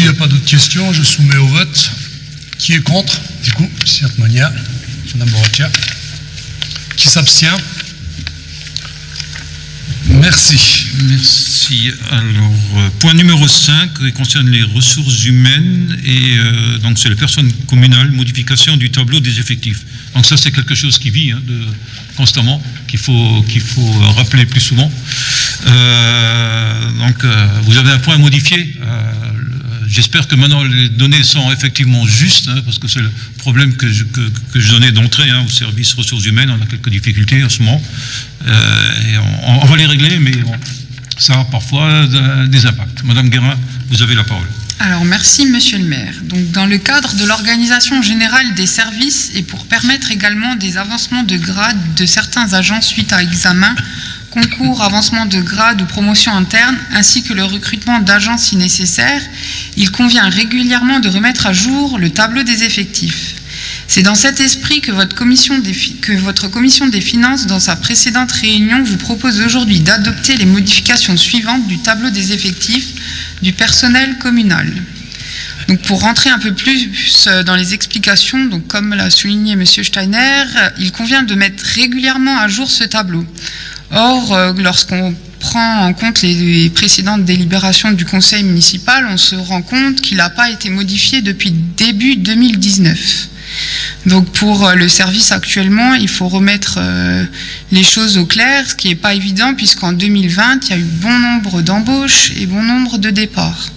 a pas d'autres questions, je soumets au vote. Qui est contre? Du coup, Madame Boratia. Qui s'abstient? Merci. Merci. Alors, point numéro 5, qui concerne les ressources humaines, et donc c'est les personnes communales, modification du tableau des effectifs. Donc ça, c'est quelque chose qui vit constamment, qu'il faut rappeler plus souvent. Vous avez un point à modifier. J'espère que maintenant les données sont effectivement justes, parce que c'est le problème que je donnais d'entrée au service ressources humaines. On a quelques difficultés en ce moment. Et on va les régler, mais bon, ça a parfois des impacts. Madame Guérin, vous avez la parole. Alors, merci Monsieur le maire. Donc, dans le cadre de l'organisation générale des services et pour permettre également des avancements de grade de certains agents suite à examen, concours, avancement de grade ou promotion interne, ainsi que le recrutement d'agents si nécessaire, il convient régulièrement de remettre à jour le tableau des effectifs. C'est dans cet esprit que votre commission des finances, dans sa précédente réunion, vous propose aujourd'hui d'adopter les modifications suivantes du tableau des effectifs du personnel communal. Donc pour rentrer un peu plus dans les explications, donc comme l'a souligné M. Steiner, il convient de mettre régulièrement à jour ce tableau. Or, lorsqu'on prend en compte les précédentes délibérations du conseil municipal, on se rend compte qu'il n'a pas été modifié depuis début 2019. Donc pour le service actuellement, il faut remettre les choses au clair, ce qui n'est pas évident puisqu'en 2020, il y a eu bon nombre d'embauches et bon nombre de départs.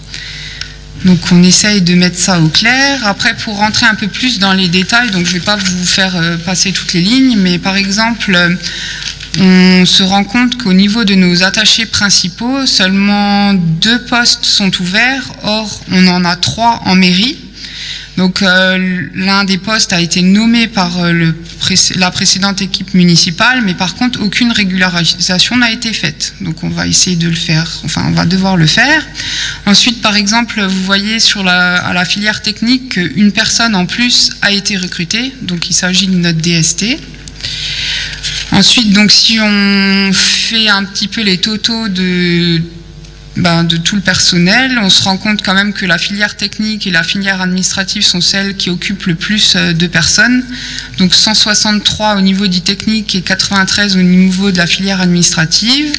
Donc on essaye de mettre ça au clair. Après, pour rentrer un peu plus dans les détails, donc je ne vais pas vous faire passer toutes les lignes, mais par exemple, on se rend compte qu'au niveau de nos attachés principaux, seulement 2 postes sont ouverts. Or, on en a 3 en mairie. Donc l'un des postes a été nommé par la précédente équipe municipale, mais par contre aucune régularisation n'a été faite. Donc on va essayer de le faire, enfin on va devoir le faire. Ensuite, par exemple, vous voyez à la filière technique qu'une personne en plus a été recrutée, donc il s'agit de notre DST. Ensuite, donc si on fait un petit peu les totaux de tout le personnel, on se rend compte quand même que la filière technique et la filière administrative sont celles qui occupent le plus de personnes. Donc 163 au niveau du technique et 93 au niveau de la filière administrative.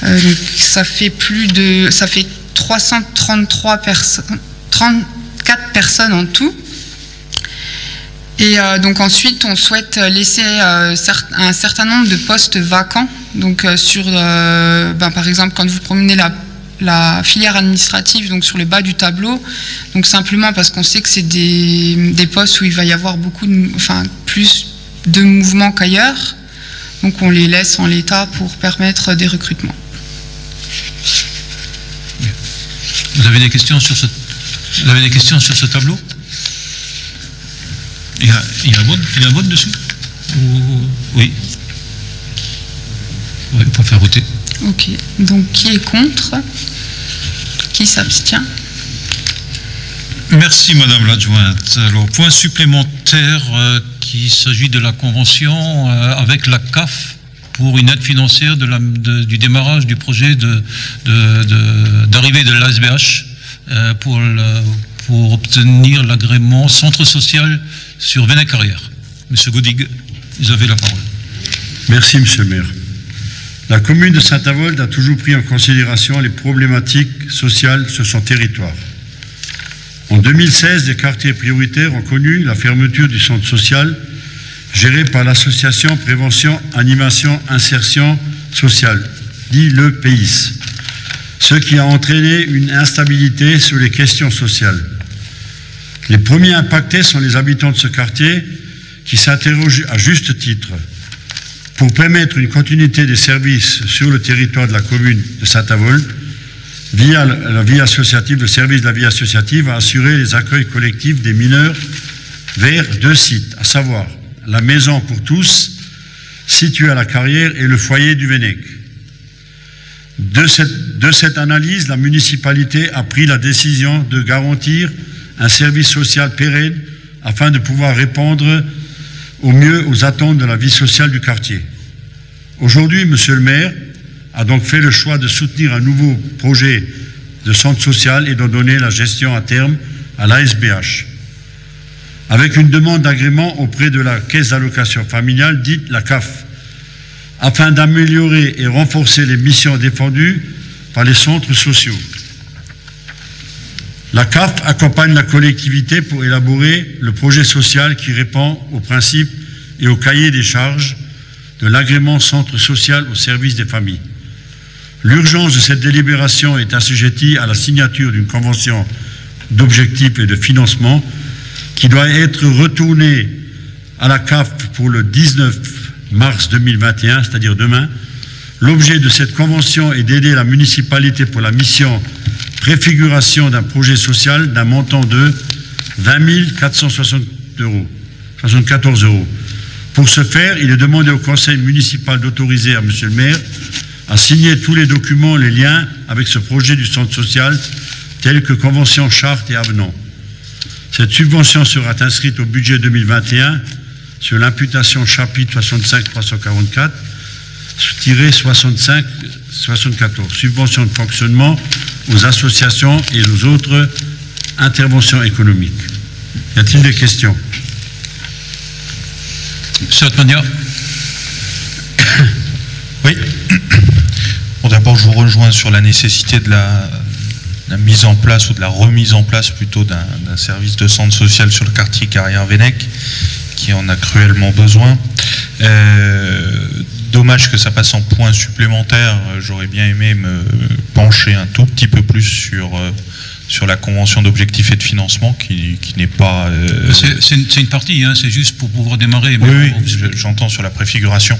Donc ça fait 333 personnes, 34 personnes en tout. Et donc ensuite, on souhaite laisser un certain nombre de postes vacants. Donc par exemple, quand vous promenez la filière administrative, donc sur le bas du tableau, donc simplement parce qu'on sait que c'est des postes où il va y avoir plus de mouvements qu'ailleurs. Donc on les laisse en l'état pour permettre des recrutements. Vous avez des questions sur ce tableau? Il y a un vote dessus? Oui. Oui, on peut faire voter. Ok. Donc, qui est contre? Qui s'abstient? Merci, Madame l'adjointe. Alors, point supplémentaire qu'il s'agit de la convention avec la CAF pour une aide financière du démarrage du projet d'arrivée de l'ASBH pour obtenir l'agrément centre social sur Vénec-Carrière. Monsieur Godig, vous avez la parole. Merci, Monsieur le maire. La commune de Saint-Avold a toujours pris en considération les problématiques sociales sur son territoire. En 2016, les quartiers prioritaires ont connu la fermeture du centre social géré par l'association Prévention, Animation, Insertion Sociale, dit le PIS, ce qui a entraîné une instabilité sur les questions sociales. Les premiers impactés sont les habitants de ce quartier qui s'interrogent à juste titre. Pour permettre une continuité des services sur le territoire de la commune de Saint-Avold, via la vie associative, le service de la vie associative a assuré les accueils collectifs des mineurs vers 2 sites, à savoir la Maison pour tous, située à la Carrière, et le foyer du Vénec. De cette analyse, la municipalité a pris la décision de garantir un service social pérenne afin de pouvoir répondre au mieux aux attentes de la vie sociale du quartier. Aujourd'hui, Monsieur le maire a donc fait le choix de soutenir un nouveau projet de centre social et d'en donner la gestion à terme à l'ASBH. avec une demande d'agrément auprès de la Caisse d'allocation familiale, dite la CAF, afin d'améliorer et renforcer les missions défendues par les centres sociaux. La CAF accompagne la collectivité pour élaborer le projet social qui répond aux principes et au cahier des charges de l'agrément centre social au service des familles. L'urgence de cette délibération est assujettie à la signature d'une convention d'objectifs et de financement qui doit être retournée à la CAF pour le 19 mars 2021, c'est-à-dire demain. L'objet de cette convention est d'aider la municipalité pour la mission préfiguration d'un projet social d'un montant de 20 474 €. Pour ce faire, il est demandé au conseil municipal d'autoriser à monsieur le maire à signer tous les documents, les liens avec ce projet du centre social, tels que convention, charte et avenant. Cette subvention sera inscrite au budget 2021 sur l'imputation chapitre 65-344, subvention de fonctionnement aux associations et aux autres interventions économiques. Y a-t-il des questions? Monsieur Atmania. Oui. Bon, d'abord, je vous rejoins sur la nécessité de la mise en place, ou de la remise en place plutôt, d'un service de centre social sur le quartier Carrière-Vennec, qui en a cruellement besoin. Dommage que ça passe en point supplémentaire. J'aurais bien aimé me pencher un tout petit peu plus sur la convention d'objectifs et de financement qui n'est pas... C'est une partie, hein, c'est juste pour pouvoir démarrer. Mais oui, j'entends sur la préfiguration.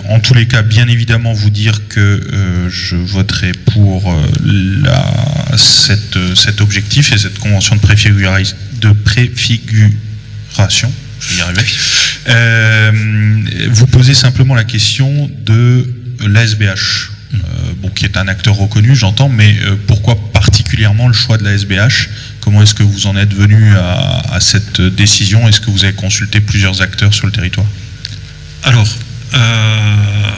En tous les cas, bien évidemment, vous dire que je voterai pour cet objectif et cette convention de préfiguration. Je vais y arriver. Vous posez simplement la question de l'ASBH. Bon, qui est un acteur reconnu, j'entends, mais pourquoi particulièrement le choix de la SBH? Comment est-ce que vous en êtes venu à cette décision? Est-ce que vous avez consulté plusieurs acteurs sur le territoire? Alors,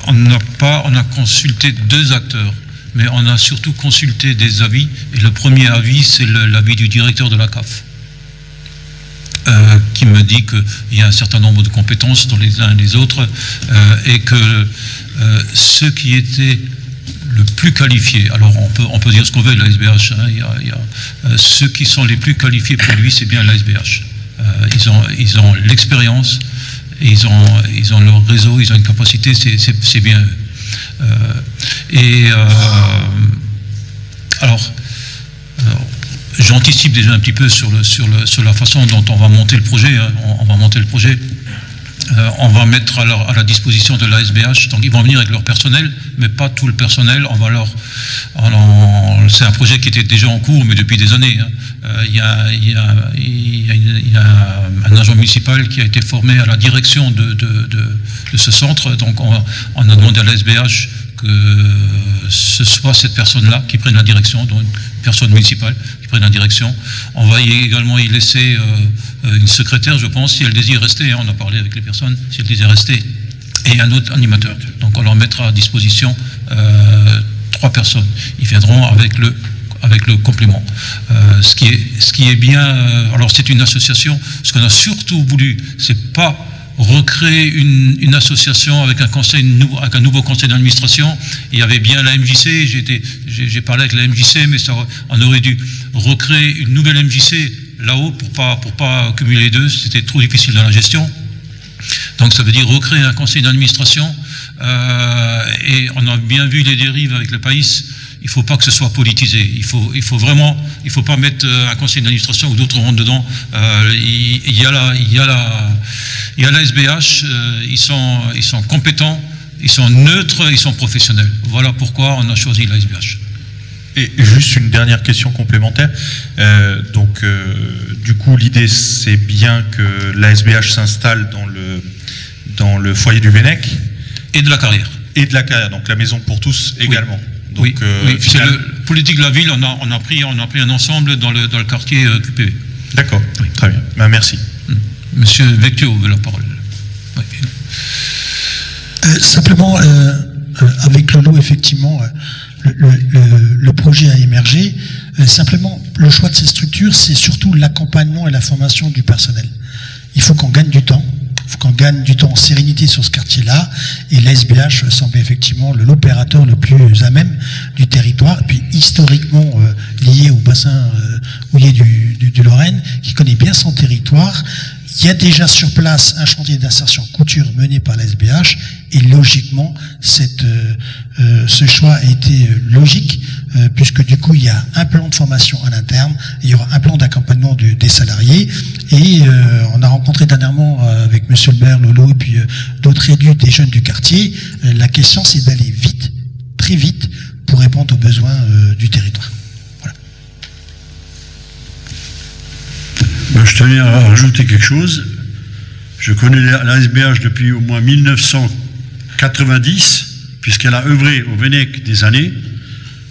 on a consulté 2 acteurs, mais on a surtout consulté des avis, et le premier avis, c'est l'avis du directeur de la CAF, qui me dit qu'il y a un certain nombre de compétences dans les uns et les autres, et que ceux qui étaient le plus qualifiés, alors on peut dire ce qu'on veut de la SBH, hein, ceux qui sont les plus qualifiés pour lui, c'est bien la SBH. Ils ont l'expérience, ils ont leur réseau, ils ont une capacité, c'est bien eux. Alors, j'anticipe déjà un petit peu sur la façon dont on va monter le projet. Hein. On va monter le projet. On va mettre à la disposition de la SBH. Donc ils vont venir avec leur personnel, mais pas tout le personnel. C'est un projet qui était déjà en cours, mais depuis des années. Hein. Il y a un agent municipal qui a été formé à la direction de ce centre. Donc on a demandé à la SBH que ce soit cette personne-là qui prenne la direction, donc une personne municipale qui prenne la direction. On va également y laisser une secrétaire, je pense, si elle désire rester. Hein, on a parlé avec les personnes, si elle désire rester, et un autre animateur. Donc on leur mettra à disposition 3 personnes. Ils viendront avec le complément. Ce qui est bien, alors c'est une association. Ce qu'on a surtout voulu, c'est pas recréer une association avec un nouveau conseil d'administration. Il y avait bien la MJC, j'ai parlé avec la MJC, mais on aurait dû recréer une nouvelle MJC là-haut pour pas cumuler les deux, c'était trop difficile dans la gestion. Donc ça veut dire recréer un conseil d'administration, et on a bien vu les dérives avec le pays. Il ne faut pas que ce soit politisé. Il faut pas mettre un conseil d'administration où d'autres rentrent dedans. Il y a la SBH, ils sont compétents, ils sont neutres, ils sont professionnels. Voilà pourquoi on a choisi la SBH. Et juste une dernière question complémentaire. Du coup, l'idée, c'est bien que la SBH s'installe dans le foyer du Vennec. Et de la Carrière. Et de la Carrière, donc la maison pour tous également. Oui. Donc, oui, c'est la politique de la ville, on a pris un ensemble dans le quartier QPV. D'accord, oui. Très bien. Ben, merci. Monsieur Vecchio veut la parole. Oui. Simplement, avec Lolo, effectivement, le projet a émergé. Simplement, le choix de ces structures, c'est surtout l'accompagnement et la formation du personnel. Il faut qu'on gagne du temps. Il faut qu'on gagne du temps en sérénité sur ce quartier-là, et l'ASBH semble effectivement l'opérateur le plus à même du territoire, et puis historiquement lié au bassin houiller du Lorraine, qui connaît bien son territoire. Il y a déjà sur place un chantier d'insertion couture mené par l'ASBH, et logiquement, ce choix a été logique, puisque du coup, il y a un plan de formation en interne, et il y aura un plan d'accompagnement des salariés, et on a rencontré dernièrement avec monsieur le maire, Lolo, et puis d'autres élus des jeunes du quartier. La question, c'est d'aller vite, très vite, pour répondre aux besoins du territoire. Voilà. Ben, je tenais à rajouter quelque chose. Je connais l'ASBH depuis au moins 1990, puisqu'elle a œuvré au Vennec des années.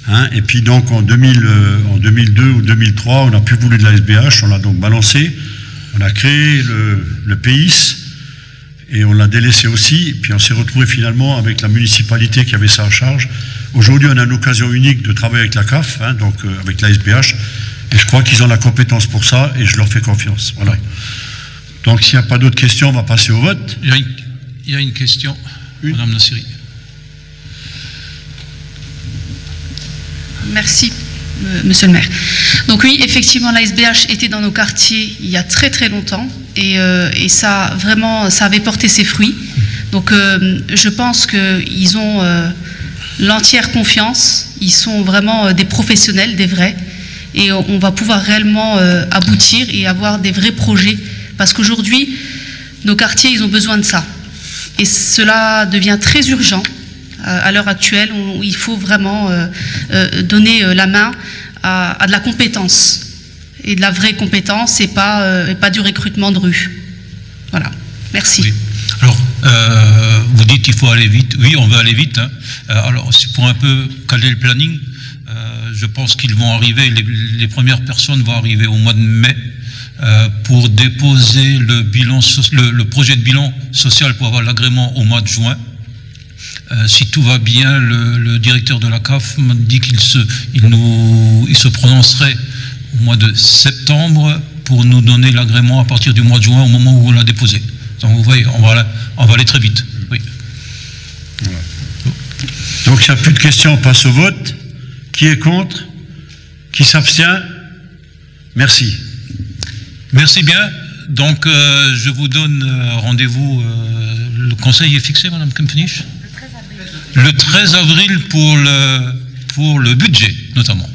Hein, et puis donc en 2002 ou 2003, on n'a plus voulu de l'ASBH, on l'a donc balancé. On a créé le PIS et on l'a délaissé aussi. Et puis on s'est retrouvé finalement avec la municipalité qui avait ça en charge. Aujourd'hui, on a une occasion unique de travailler avec la CAF, hein, donc avec l'ASBH. Et je crois qu'ils ont la compétence pour ça et je leur fais confiance. Voilà. Donc s'il n'y a pas d'autres questions, on va passer au vote. Il y a une question, Madame Nassiri. Merci, monsieur le maire. Donc oui, effectivement, l'ASBH était dans nos quartiers il y a très très longtemps, et ça, vraiment, ça avait porté ses fruits. Donc je pense qu'ils ont l'entière confiance, ils sont vraiment des professionnels, des vrais, et on va pouvoir réellement aboutir et avoir des vrais projets, parce qu'aujourd'hui, nos quartiers, ils ont besoin de ça. Et cela devient très urgent. À l'heure actuelle, où il faut vraiment donner la main à de la compétence, et de la vraie compétence, et pas du recrutement de rue. Voilà, merci. Oui. Alors, vous dites qu'il faut aller vite. Oui, on va aller vite. Hein. Alors, pour un peu caler le planning, je pense qu'ils vont arriver, les premières personnes vont arriver au mois de mai pour déposer le projet de bilan social pour avoir l'agrément au mois de juin. Si tout va bien, le directeur de la CAF m'a dit qu'il se prononcerait au mois de septembre pour nous donner l'agrément à partir du mois de juin, au moment où on l'a déposé. Donc vous voyez, on va aller très vite. Oui. Voilà. Donc s'il n'y a plus de questions, on passe au vote. Qui est contre? Qui s'abstient? Merci. Merci bien. Donc je vous donne rendez-vous. Le conseil est fixé, Madame Kempfenich ? Le 13 avril pour le budget, notamment.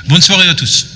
Bonne soirée à tous.